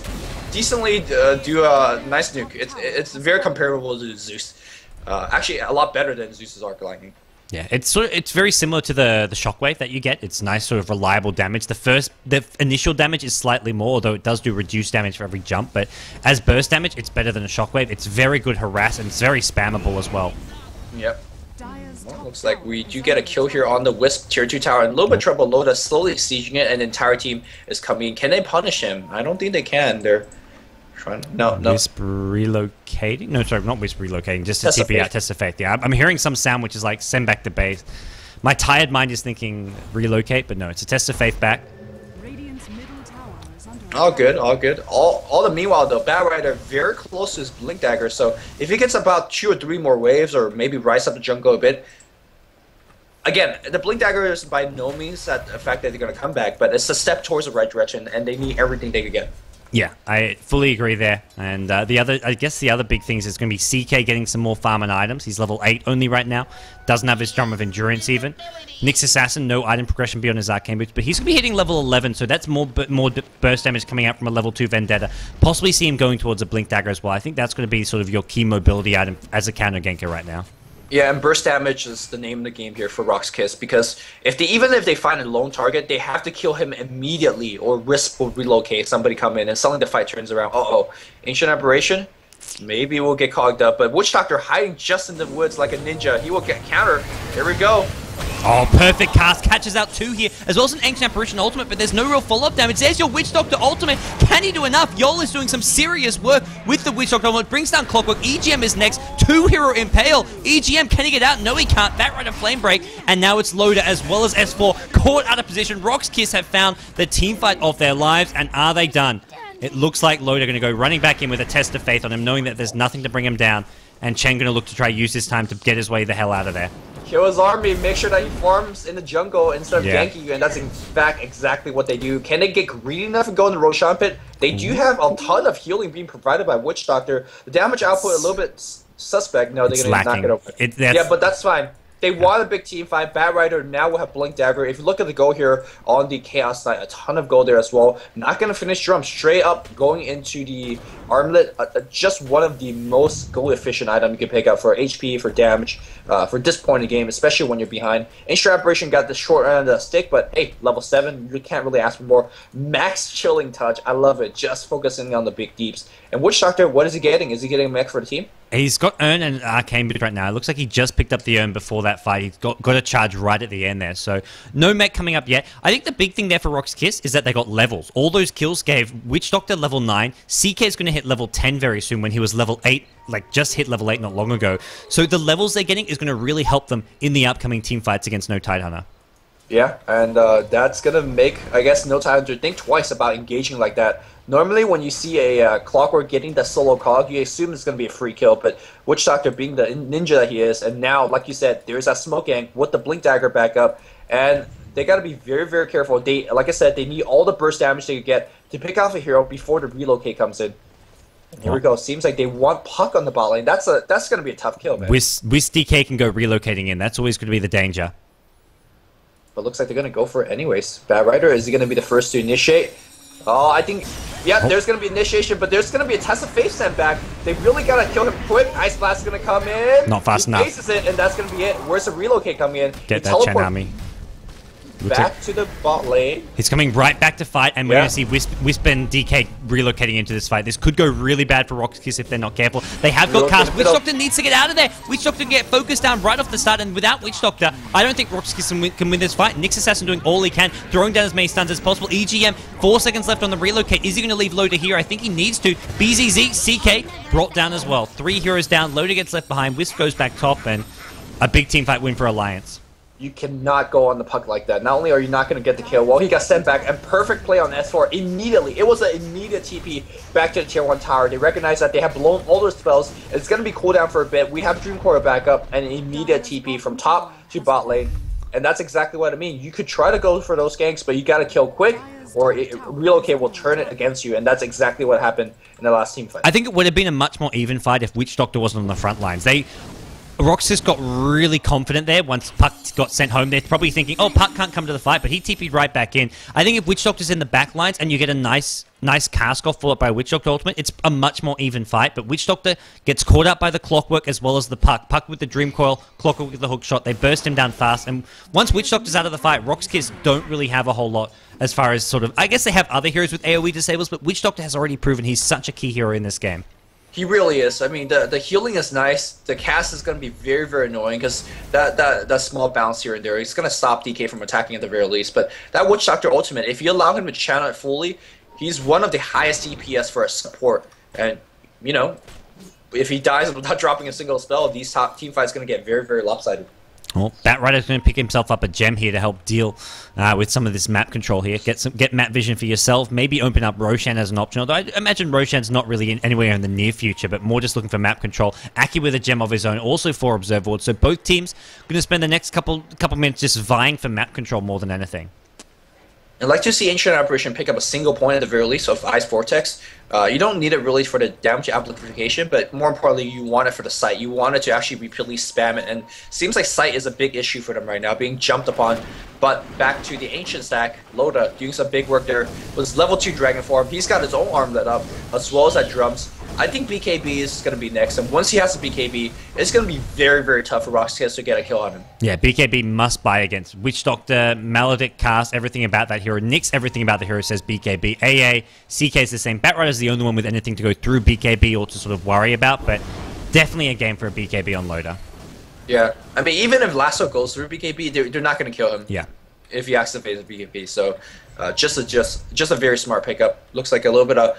[SPEAKER 2] decently do a nice nuke. It's very comparable to Zeus. Actually, a lot better than Zeus's Arc Lightning.
[SPEAKER 1] Yeah, it's very similar to the shockwave that you get. It's nice, sort of reliable damage. The initial damage is slightly more, although it does do reduced damage for every jump. But as burst damage, it's better than a shockwave. It's very good harass, and it's very spammable as well.
[SPEAKER 2] Yep. Well, looks like we do get a kill here on the Wisp tier 2 tower. In a little bit of trouble. Loda slowly sieging it, and the entire team is coming. Can they punish him? I don't think they can. They're trying. No.
[SPEAKER 1] Wisp relocating? No, sorry, not Wisp relocating. Just to TP out, Test of Faith. Yeah, I'm hearing some sound which is like send back to base. My tired mind is thinking relocate, but no, it's a test of faith back.
[SPEAKER 2] All good, all good. All the meanwhile though, Bat Rider very close to his Blink Dagger, so if he gets about 2 or 3 more waves, or maybe rise up the jungle a bit. Again, the Blink Dagger is by no means that the fact that they're going to come back, but it's a step towards the right direction, and they need everything they can get.
[SPEAKER 1] Yeah, I fully agree there. And I guess the other big things is going to be CK getting some more farm and items. He's level 8 only right now. Doesn't have his Drum of Endurance even. Nyx Assassin, no item progression beyond his Arcane Boots, but he's going to be hitting level 11, so that's more burst damage coming out from a level 2 Vendetta. Possibly see him going towards a Blink Dagger as well. I think that's going to be sort of your key mobility item as a counter ganker right now.
[SPEAKER 2] Yeah, and burst damage is the name of the game here for RoX.KiS, because even if they find a lone target, they have to kill him immediately, or risk will relocate, somebody come in, and suddenly the fight turns around. Uh-oh, Ancient Aberration? Maybe we'll get cogged up, but Witch Doctor hiding just in the woods like a ninja. He will get countered. Here we go.
[SPEAKER 1] Oh, perfect cast. Catches out 2 here, as well as an Ancient Apparition ultimate, but there's no real follow-up damage. There's your Witch Doctor ultimate. Can he do enough? Yol is doing some serious work with the Witch Doctor ultimate. Brings down Clockwork. EGM is next. 2-hero Impale. EGM, can he get out? No, he can't. Bat Rider Flame Break. And now it's Loader as well as S4. Caught out of position. RoX.KiS have found the team fight of their lives, and are they done? It looks like Loader going to go running back in with a test of faith on him, knowing that there's nothing to bring him down. And Chen going to look to try use this time to get his way the hell out of there.
[SPEAKER 2] Kill his army, make sure that he farms in the jungle instead of ganking you, and that's in fact exactly what they do. Can they get greedy enough and go in the Roshan pit? They do have a ton of healing being provided by Witch Doctor. The damage output a little bit suspect. No, they're going to knock it over. Yeah, but that's fine. They want a big team fight. Bat Rider now will have Blink Dagger. If you look at the goal here on the Chaos Knight, a ton of gold there as well. Not going to finish Drum. Straight up going into the Armlet. Just one of the most gold efficient items you can pick up for HP, for damage, for this point in the game, especially when you're behind. Ancient Aberration got the short end of the stick, but hey, level 7, you can't really ask for more. Max Chilling Touch. I love it. Just focusing on the big deeps. And Witch Doctor, what is he getting? Is he getting a mech for the team?
[SPEAKER 1] He's got Urn and Arcane Boot right now. It looks like he just picked up the Urn before that fight. He's got a charge right at the end there. So no mech coming up yet. I think the big thing there for RoX.KiS is that they got levels. All those kills gave Witch Doctor level 9. CK is going to hit level 10 very soon when he was level 8. Like, just hit level 8 not long ago. So the levels they're getting is going to really help them in the upcoming team fights against No Tidehunter.
[SPEAKER 2] Yeah, and that's going to make, I guess, No Tidehunter think twice about engaging like that. Normally, when you see a Clockwork getting the solo cog, you assume it's going to be a free kill, but Witch Doctor being the ninja that he is, and now, like you said, there's that smoke gang with the Blink Dagger back up, and they got to be very, very careful. They, like I said, they need all the burst damage they can get to pick off a hero before the relocate comes in. Here we go. Seems like they want Puck on the bot lane. That's going to be a tough kill, man.
[SPEAKER 1] Whis DK can go relocating in. That's always going to be the danger.
[SPEAKER 2] But looks like they're going to go for it anyways. Bat Rider, is he going to be the first to initiate? Oh, I think, yeah, there's going to be initiation, but there's going to be a test of faith sent back. They really got to kill him quick. Ice Blast is going to come in.
[SPEAKER 1] Not fast enough.
[SPEAKER 2] He faces it, and that's going to be it. Where's the relocate coming in?
[SPEAKER 1] Get that Chen army.
[SPEAKER 2] Back to the bot lane.
[SPEAKER 1] He's coming right back to fight, and we're going to see Wisp and DK relocating into this fight. This could go really bad for RoX.KiS if they're not careful. They have got cast. Witch Doctor needs to get out of there. Witch Doctor can get focused down right off the start, and without Witch Doctor, I don't think RoX.KiS can win this fight. Nyx Assassin doing all he can, throwing down as many stuns as possible. EGM, 4 seconds left on the relocate. Is he going to leave Loader here? I think he needs to. BZZ, CK, brought down as well. 3 heroes down. Loader gets left behind. Wisp goes back top, and a big team fight win for Alliance.
[SPEAKER 2] You cannot go on the Puck like that. Not only are you not going to get the kill, well, he got sent back, and perfect play on S4 immediately. It was an immediate TP back to the Tier 1 tower. They recognize that they have blown all their spells. It's going to be cooldown for a bit. We have Dream Core back up, and an immediate TP from top to bot lane. And that's exactly what I mean. You could try to go for those ganks, but you got to kill quick, or relocate will turn it against you, and that's exactly what happened in the last team fight.
[SPEAKER 1] I think it would have been a much more even fight if Witch Doctor wasn't on the front lines. RoX.KiS got really confident there once Puck got sent home. They're probably thinking, oh, Puck can't come to the fight, but he TP'd right back in. I think if Witch Doctor's in the back lines and you get a nice cast off followed by Witch Doctor ultimate, it's a much more even fight. But Witch Doctor gets caught up by the Clockwork as well as the Puck. Puck with the Dream Coil, Clockwork with the hook shot. They burst him down fast. And once Witch Doctor's out of the fight, RoX.KiS don't really have a whole lot as far as sort of... I guess they have other heroes with AoE disables, but Witch Doctor has already proven he's such a key hero in this game.
[SPEAKER 2] He really is. I mean, the healing is nice. The cast is going to be very, very annoying because that small bounce here and there, it's going to stop DK from attacking at the very least. But that Witch Doctor ultimate, if you allow him to channel it fully, he's one of the highest DPS for a support. And, you know, if he dies without dropping a single spell, these top team fights going to get very, very lopsided.
[SPEAKER 1] Well, Batrider's going to pick himself up a gem here to help deal with some of this map control here. Get map vision for yourself. Maybe open up Roshan as an option. Although I imagine Roshan's not really anywhere in the near future, but more just looking for map control. Aki with a gem of his own, also 4 observe wards. So both teams going to spend the next couple minutes just vying for map control more than anything.
[SPEAKER 2] I'd like to see Ancient Apparition pick up a single point at the very least of Ice Vortex. You don't need it really for the damage amplification, but more importantly, you want it for the site. You want it to actually repeatedly spam it, and seems like site is a big issue for them right now, being jumped upon. But back to the Ancient stack, Loda doing some big work there. Was level 2 Dragon form. He's got his own arm lit up, as well as that drums. I think BKB is going to be next, and once he has the BKB, it's going to be very, very tough for RoX.KiS to get a kill on him.
[SPEAKER 1] Yeah, BKB must buy against Witch Doctor, Maledict, Cast, everything about that hero. Nix, everything about the hero says BKB. AA, CK is the same. Batrider's the only one with anything to go through BKB or to sort of worry about, but definitely a game for a BKB on Loda.
[SPEAKER 2] Yeah, I mean, even if Lasso goes through BKB, they're not going to kill him.
[SPEAKER 1] Yeah.
[SPEAKER 2] If he activates the BKB, so just a very smart pickup. Looks like a little bit of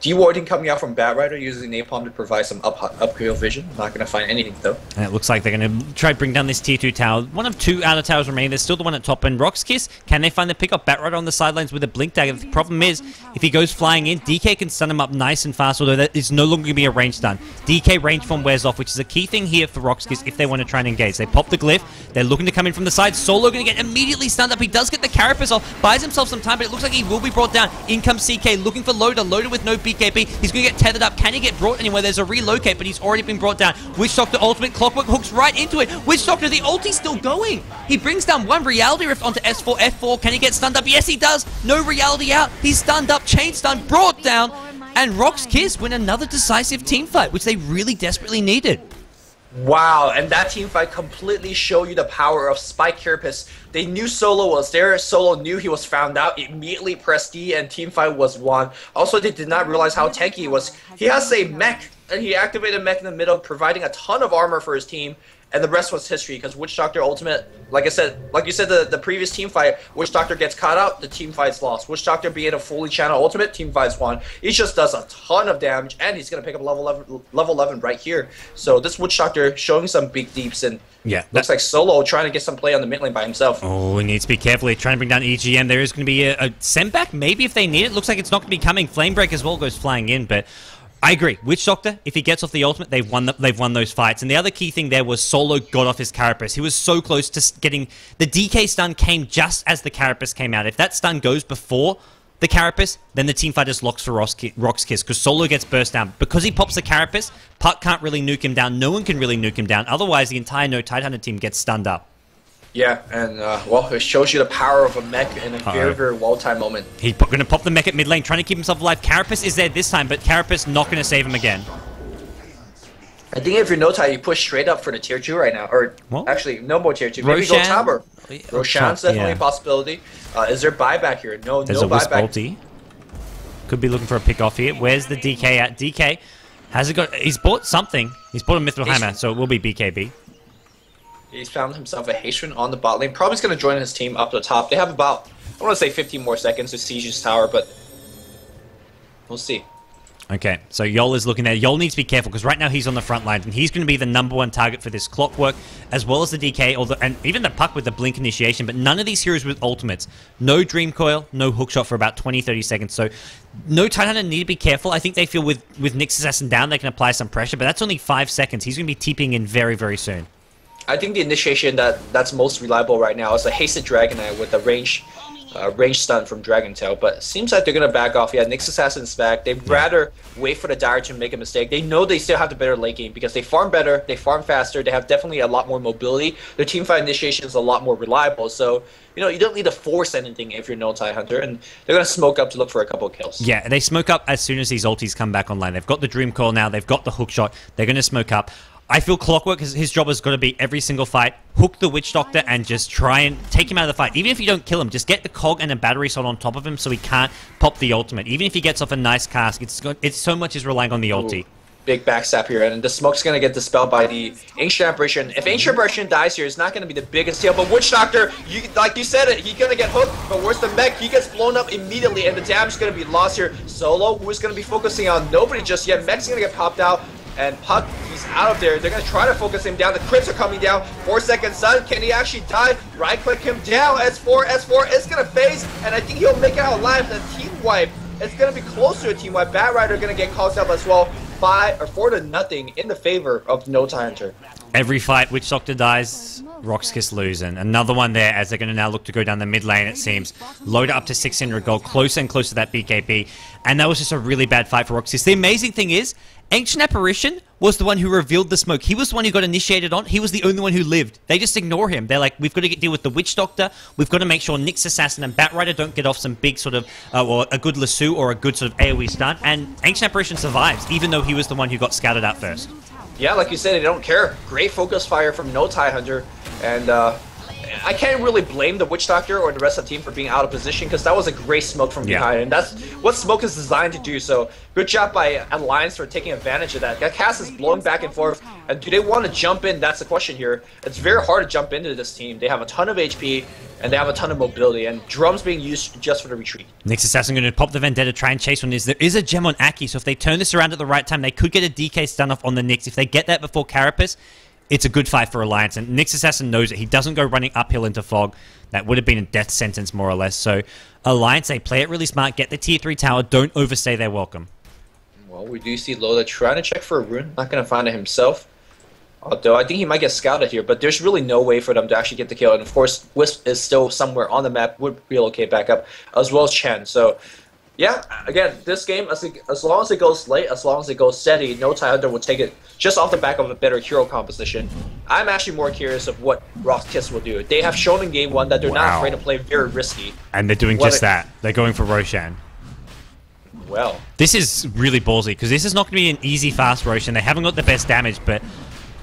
[SPEAKER 2] dewarding coming out from Batrider, using Napalm to provide some uphill vision. Not going to find anything though.
[SPEAKER 1] And it looks like they're going to try to bring down this tier 2 tower. One of 2 outer towers remaining. There's still the one at top. And RoX.KiS, can they find the pickup? Batrider on the sidelines with a blink dagger. The problem is, if he goes flying in, DK can stun him up nice and fast, although that is no longer going to be a range stun. DK range form wears off, which is a key thing here for RoX.KiS if they want to try and engage. They pop the glyph. They're looking to come in from the side. Solo going to get immediately stunned up. He does get the carapace off, buys himself some time, but it looks like he will be brought down. In comes CK looking for Loda. Loda with no BKB. He's going to get tethered up. Can he get brought anywhere? There's a relocate, but he's already been brought down. Witch Doctor ultimate. Clockwork hooks right into it. Witch Doctor, the ulti's still going. He brings down one reality rift onto S4. F4. Can he get stunned up? Yes, he does. No reality out. He's stunned up. Chain stun. Brought down. And RoX.KiS win another decisive team fight, which they really desperately needed.
[SPEAKER 2] Wow, and that team fight completely showed you the power of Spike Carapace. They knew Solo was there, Solo knew he was found out, immediately pressed D, and team fight was won. Also, they did not realize how tanky he was. He has a mech, and he activated mech in the middle, providing a ton of armor for his team, and the rest was history, because Witch Doctor ultimate, like you said, the previous team fight, Witch Doctor gets caught out, the team fight's lost. Witch Doctor being a fully channel ultimate, team fight's won. He just does a ton of damage, and he's going to pick up level 11 right here. So this Witch Doctor showing some big deeps, and
[SPEAKER 1] yeah,
[SPEAKER 2] looks like Solo trying to get some play on the mid lane by himself.
[SPEAKER 1] Oh, he needs to be careful. He's trying to bring down EGM. There is going to be a send back, maybe if they need it. Looks like it's not going to be coming. Flamebreak as well goes flying in, but I agree. Witch Doctor, if he gets off the ultimate, they've won those fights. And the other key thing there was Solo got off his Carapace. He was so close to getting... The DK stun came just as the Carapace came out. If that stun goes before the Carapace, then the teamfight just locks for RoX.KiS, because Solo gets burst down. Because he pops the Carapace, Puck can't really nuke him down. No one can really nuke him down. Otherwise, the entire No Tidehunter team gets stunned up.
[SPEAKER 2] Yeah, and well, it shows you the power of a mech in a very, very well-timed moment.
[SPEAKER 1] He's going to pop the mech at mid lane, trying to keep himself alive. Carapace is there this time, but Carapace not going to save him again.
[SPEAKER 2] I think if you're no tie, you push straight up for the tier 2 right now. Or actually, no more tier 2. Maybe go Tower. Roshan's definitely a possibility. Is there buyback here? No,
[SPEAKER 1] there's
[SPEAKER 2] no
[SPEAKER 1] a Wisp
[SPEAKER 2] buyback.
[SPEAKER 1] ulti. Could be looking for a pick off here. Where's the DK at? DK has it got? He's bought something. He's bought a Mithril Hammer, so it will be BKB.
[SPEAKER 2] He's found himself a Haitian on the bot lane. Probably going to join his team up the top. They have about, I want to say 15 more seconds to siege his tower, but we'll see.
[SPEAKER 1] Okay, so Yol is looking there. Yol needs to be careful, because right now he's on the front lines, and he's going to be the #1 target for this Clockwork, as well as the DK, and even the Puck with the Blink initiation, but none of these heroes with ultimates. No Dream Coil, no Hookshot for about 20-30 seconds, so no Tidehunter need to be careful. I think they feel with Nyx Assassin down, they can apply some pressure, but that's only 5 seconds. He's going to be TPing in very, very soon.
[SPEAKER 2] I think the initiation that's most reliable right now is a Hasted Dragonite with a range stun from Dragon Tail, but it seems like they're going to back off. Yeah, Nyx Assassin's back. They'd rather wait for the Dire to make a mistake. They know they still have the better late game because they farm better, they farm faster, they have definitely a lot more mobility. Their teamfight initiation is a lot more reliable, so you know, you don't need to force anything if you're no Tidehunter, and they're going to smoke up to look for a couple of kills.
[SPEAKER 1] Yeah, they smoke up as soon as these ultis come back online. They've got the Dream Coil now, they've got the Hookshot, they're going to smoke up. I feel Clockwork, his job has got to be every single fight, hook the Witch Doctor and just try and take him out of the fight. Even if you don't kill him, just get the Cog and a Battery Shot on top of him so he can't pop the ultimate. Even if he gets off a nice cask, it's so much is relying on the ulti.
[SPEAKER 2] Big backstab here, and the smoke's going to get dispelled by the Ancient Apparition. If Ancient Apparition dies here, it's not going to be the biggest deal, but Witch Doctor, like you said it, he's going to get hooked, but where's the mech? He gets blown up immediately, and the damage is going to be lost here. Solo, who is going to be focusing on nobody just yet. Mech's going to get popped out. And Puck, he's out of there. They're going to try to focus him down. The crits are coming down. 4-second stun. Can he actually die? Right-click him down. S4 is going to phase, and I think he'll make it out alive. The team wipe, it's going to be close to a team wipe. Bat Rider going to get called up as well. 4-0 in the favor of No Time Hunter.
[SPEAKER 1] Every fight Witch Doctor dies, RoX.KiS losing. Another one there as they're going to now look to go down the mid lane, it seems. Loader up to 600 gold, closer and closer to that BKB. And that was just a really bad fight for RoX.KiS. The amazing thing is, Ancient Apparition was the one who revealed the smoke. He was the one who got initiated on. He was the only one who lived. They just ignore him. They're like, we've got to deal with the Witch Doctor. We've got to make sure Nyx Assassin and Bat Rider don't get off some big sort of, or a good lasso or a good sort of AoE stun. And Ancient Apparition survives, even though he was the one who got scouted out first.
[SPEAKER 2] Yeah, like you said, they don't care. Great focus fire from No Tie Hunter. And I can't really blame the Witch Doctor or the rest of the team for being out of position, because that was a great smoke from behind, and that's what smoke is designed to do. So good job by Alliance for taking advantage of that. That cast is blowing back and forth, and do they want to jump in? That's the question here. It's very hard to jump into this team. They have a ton of HP, and they have a ton of mobility, and drums being used just for the retreat.
[SPEAKER 1] Nyx Assassin going to pop the Vendetta, try and chase one. There is a gem on Aki, so if they turn this around at the right time, they could get a DK stun off on the Nyx. If they get that before Carapace, it's a good fight for Alliance, and Nyx Assassin knows it. He doesn't go running uphill into Fog. That would have been a death sentence, more or less. So Alliance, they play it really smart, get the tier 3 tower, don't overstay their welcome.
[SPEAKER 2] Well, we do see Loda trying to check for a rune, not going to find it himself. Although I think he might get scouted here, but there's really no way for them to actually get the kill. And of course, Wisp is still somewhere on the map, would relocate back up, as well as Chen. So yeah, again, this game, as long as it goes late, as long as it goes steady, No Tie Hunter will take it just off the back of a better hero composition. I'm actually more curious of what RoX.KiS will do. They have shown in game 1 that they're not afraid to play very risky.
[SPEAKER 1] And they're doing just that. They're going for Roshan.
[SPEAKER 2] Well,
[SPEAKER 1] this is really ballsy, because this is not going to be an easy, fast Roshan. They haven't got the best damage, but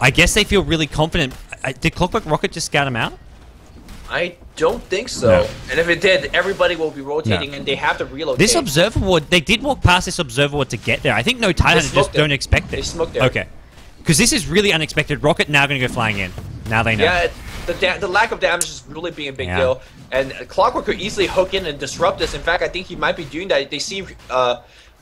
[SPEAKER 1] I guess they feel really confident. Did Clockwork Rocket just scout him out?
[SPEAKER 2] I don't think so. No. And if it did, everybody will be rotating, and they have to relocate.
[SPEAKER 1] This Observer Ward, they did walk past this Observer Ward to get there. I think No Tie Hunter just don't expect it.
[SPEAKER 2] They smoked it.
[SPEAKER 1] Okay. Because this is really unexpected. Rocket now going to go flying in. Now they know.
[SPEAKER 2] Yeah, the lack of damage is really being a big deal. And Clockwork could easily hook in and disrupt this. In fact, I think he might be doing that. They see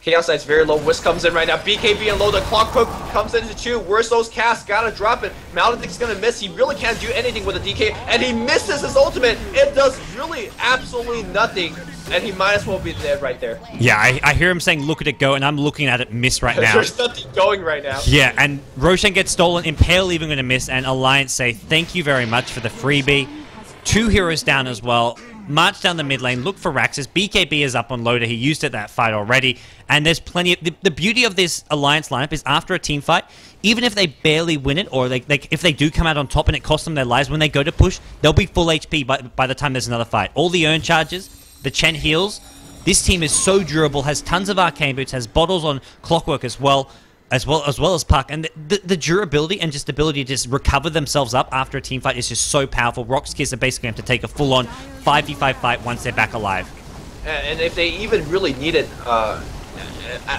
[SPEAKER 2] Chaos Knight's very low. Wisp comes in right now. BKB and low. The Clockwork comes into 2. Where's those casts? Gotta drop it. Maledict's gonna miss. He really can't do anything with a DK. And he misses his ultimate. It does really absolutely nothing. And he might as well be dead right there.
[SPEAKER 1] Yeah, I hear him saying, look at it go, and I'm looking at it miss right now.
[SPEAKER 2] There's nothing going right now.
[SPEAKER 1] Yeah, and Roshan gets stolen. Impale even going to miss, and Alliance say, thank you very much for the freebie. 2 heroes down as well. March down the mid lane, look for Raxus. BKB is up on Loader. He used it that fight already. And there's plenty of... The beauty of this Alliance lineup is after a team fight, even if they barely win it, or if they do come out on top and it costs them their lives, when they go to push, they'll be full HP by the time there's another fight. All the earn charges, the Chen heals. This team is so durable, has tons of arcane boots, has bottles on Clockwork as well as Puck, and the durability and just ability to just recover themselves up after a team fight is just so powerful. RoX.KiS are basically going to have to take a full-on 5v5 fight once they're back alive.
[SPEAKER 2] And if they even really need it, I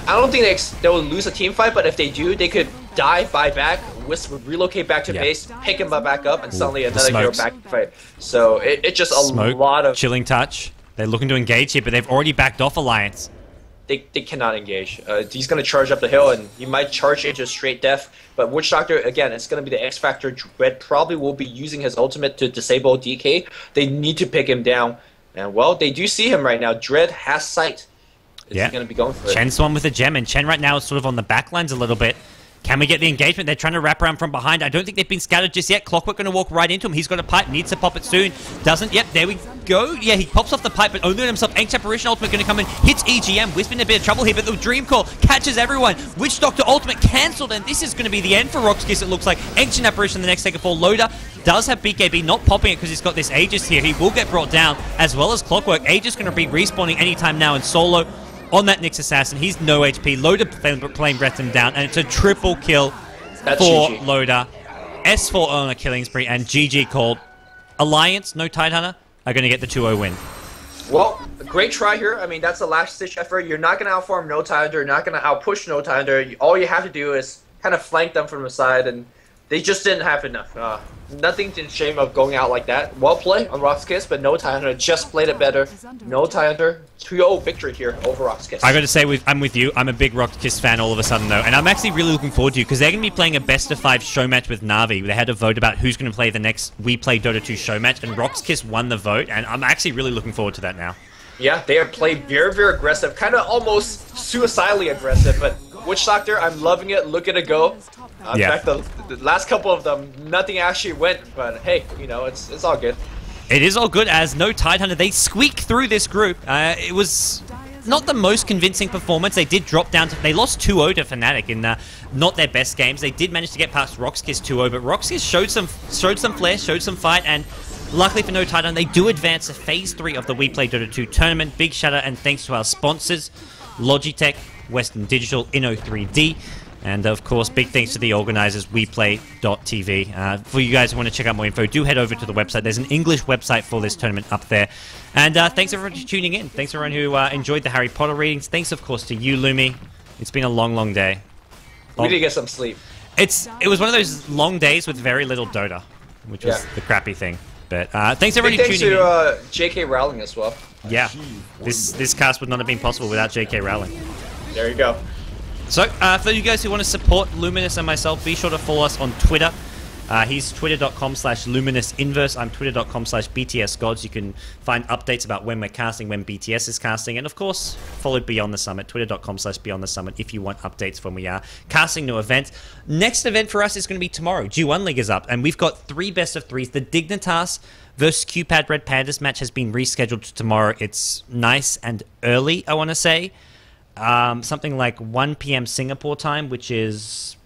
[SPEAKER 2] don't think they will lose a team fight, but if they do, they could die, buy back, Wisp would relocate back to base, pick him back up, and suddenly another hero back to fight. So it's just a lot of...
[SPEAKER 1] Chilling Touch. They're looking to engage here, but they've already backed off Alliance.
[SPEAKER 2] They cannot engage. He's going to charge up the hill, and he might charge into straight death. But Witch Doctor, again, it's going to be the X Factor. Dread probably will be using his ultimate to disable DK. They need to pick him down. And, well, they do see him right now. Dread has sight. Is he going to be going for it?
[SPEAKER 1] Chen's the one with a gem, and Chen right now is sort of on the back lines a little bit. Can we get the engagement? They're trying to wrap around from behind. I don't think they've been scouted just yet. Clockwork going to walk right into him. He's got a pipe. Needs to pop it soon. Doesn't. Yep, there we go. Yeah, he pops off the pipe, but only on himself. Ancient Apparition ultimate going to come in. Hits EGM. Wisp in a bit of trouble here, but the Dream Call catches everyone. Witch Doctor ultimate cancelled, and this is going to be the end for RoX.KiS, it looks like. Ancient Apparition the next second fall. Loader does have BKB, not popping it because he's got this Aegis here. He will get brought down, as well as Clockwork. Aegis going to be respawning anytime now in solo on that Nyx Assassin. He's no HP. Loader Flame Breath him down, and it's a triple kill.
[SPEAKER 2] That's
[SPEAKER 1] for
[SPEAKER 2] GG.
[SPEAKER 1] Loader, S4 on a killing spree, and GG called. Alliance, no Tidehunter, are going to get the 2-0 win.
[SPEAKER 2] Well, great try here. I mean, that's a last-ditch effort. You're not going to outfarm No Tidehunter. You're not going to outpush No Tidehunter. All you have to do is kind of flank them from the side and They just didn't have enough. Nothing to shame of going out like that. Well played on RoX.KiS, but no Tidehunter just played it better. No Tidehunter. 2-0 victory here over RoX.KiS.
[SPEAKER 1] I got to say, I'm with you. I'm a big RoX.KiS fan all of a sudden, though. And I'm actually really looking forward to because they're going to be playing a best-of-5 show match with Na'Vi. They had a vote about who's going to play the next We Play Dota 2 show match, and RoX.KiS won the vote, and I'm actually really looking forward to that now.
[SPEAKER 2] Yeah, they have played very, very aggressive. Kind of almost suicidally aggressive, but Witch Doctor, I'm loving it. Look at it go. In fact, the last couple of them, nothing actually went, but hey, you know, it's all good.
[SPEAKER 1] It is all good as no Tidehunter. They squeak through this group. It was not the most convincing performance. They did drop down to... They lost 2-0 to fnatic in not their best games. They did manage to get past RoX.KiS 2-0, but RoX.KiS showed some flair, showed some fight, and luckily for no Tidehunter, they do advance to Phase 3 of the We Play Dota 2 tournament. Big shout out and thanks to our sponsors, Logitech, Western Digital, Inno3D, and of course, big thanks to the organizers, WePlay.tv. For you guys who want to check out more info, do head over to the website. There's an English website for this tournament up there. And thanks everyone for tuning in. Thanks everyone who enjoyed the Harry Potter readings. Thanks, of course, to you, Lumi. It's been a long, long day.
[SPEAKER 2] We need to get some sleep.
[SPEAKER 1] It was one of those long days with very little Dota, which was the crappy thing. But thanks everyone for tuning in.
[SPEAKER 2] Thanks to J.K. Rowling as well.
[SPEAKER 1] Yeah, this cast would not have been possible without J.K. Rowling.
[SPEAKER 2] There you go.
[SPEAKER 1] So, for you guys who want to support Luminous and myself, be sure to follow us on Twitter. He's twitter.com/LuminousInverse. I'm twitter.com/BTSGods. You can find updates about when we're casting, when BTS is casting, and of course, follow Beyond the Summit, twitter.com/BeyondTheSummit if you want updates when we are casting new events. Next event for us is going to be tomorrow. G1 League is up, and we've got 3 best-of-3s. The Dignitas versus QPad Red Pandas match has been rescheduled to tomorrow. It's nice and early, I want to say. Something like 1 p.m. Singapore time, which is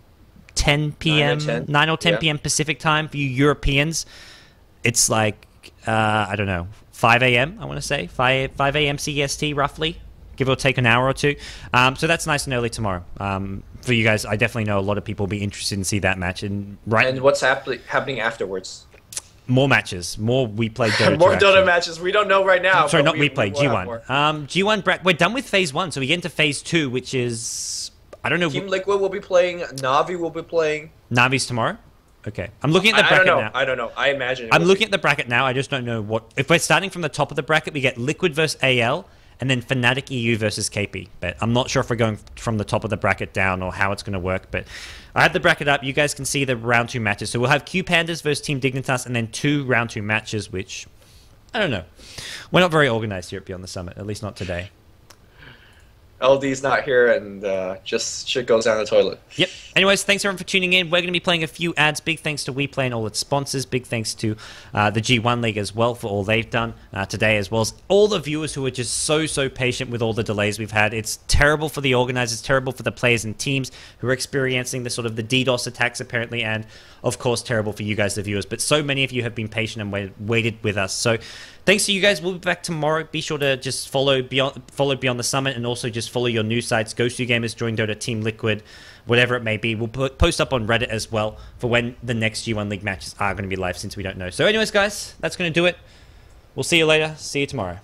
[SPEAKER 1] 10 p.m. 9 or 10 p.m. Pacific time for you Europeans. It's like, I don't know, 5 a.m. I want to say, 5 a.m. CEST roughly, give or take an hour or two. So that's nice and early tomorrow. For you guys, I definitely know a lot of people will be interested in see that match. And
[SPEAKER 2] what's happening afterwards?
[SPEAKER 1] More matches, more We Play Dota.
[SPEAKER 2] More Dota matches. We don't know right now.
[SPEAKER 1] Sorry, not We Play, G1. G1, we're done with Phase 1, so we get into Phase 2, which is... I don't know...
[SPEAKER 2] Team Liquid will be playing, Na'Vi will be playing.
[SPEAKER 1] Na'Vi's tomorrow? Okay. I'm looking at the bracket now.
[SPEAKER 2] I don't know. I imagine
[SPEAKER 1] I'm looking at the bracket now. I just don't know what... If we're starting from the top of the bracket, we get Liquid versus AL, and then fnatic.eu versus KP. But I'm not sure if we're going from the top of the bracket down or how it's going to work, but... I have the bracket up. You guys can see the round 2 matches. So we'll have Q Pandas versus Team Dignitas and then 2 round 2 matches, which, I don't know. We're not very organized here at Beyond the Summit, at least not today.
[SPEAKER 2] LD's not here and just shit goes down the toilet.
[SPEAKER 1] Yep. Anyways, thanks everyone for tuning in. We're going to be playing a few ads. Big thanks to WePlay and all its sponsors. Big thanks to the G1 League as well for all they've done today, as well as all the viewers who are just so patient with all the delays we've had. It's terrible for the organizers, terrible for the players and teams who are experiencing the sort of the DDoS attacks apparently, and of course terrible for you guys, the viewers. But so many of you have been patient and waited with us. So thanks to you guys. We'll be back tomorrow. Be sure to just follow Beyond the Summit and also just follow your news sites. Ghost Gamers, Join Dota, Team Liquid, whatever it may be. We'll post up on Reddit as well for when the next G1 League matches are going to be live, since we don't know. So anyways, guys, that's going to do it. We'll see you later. See you tomorrow.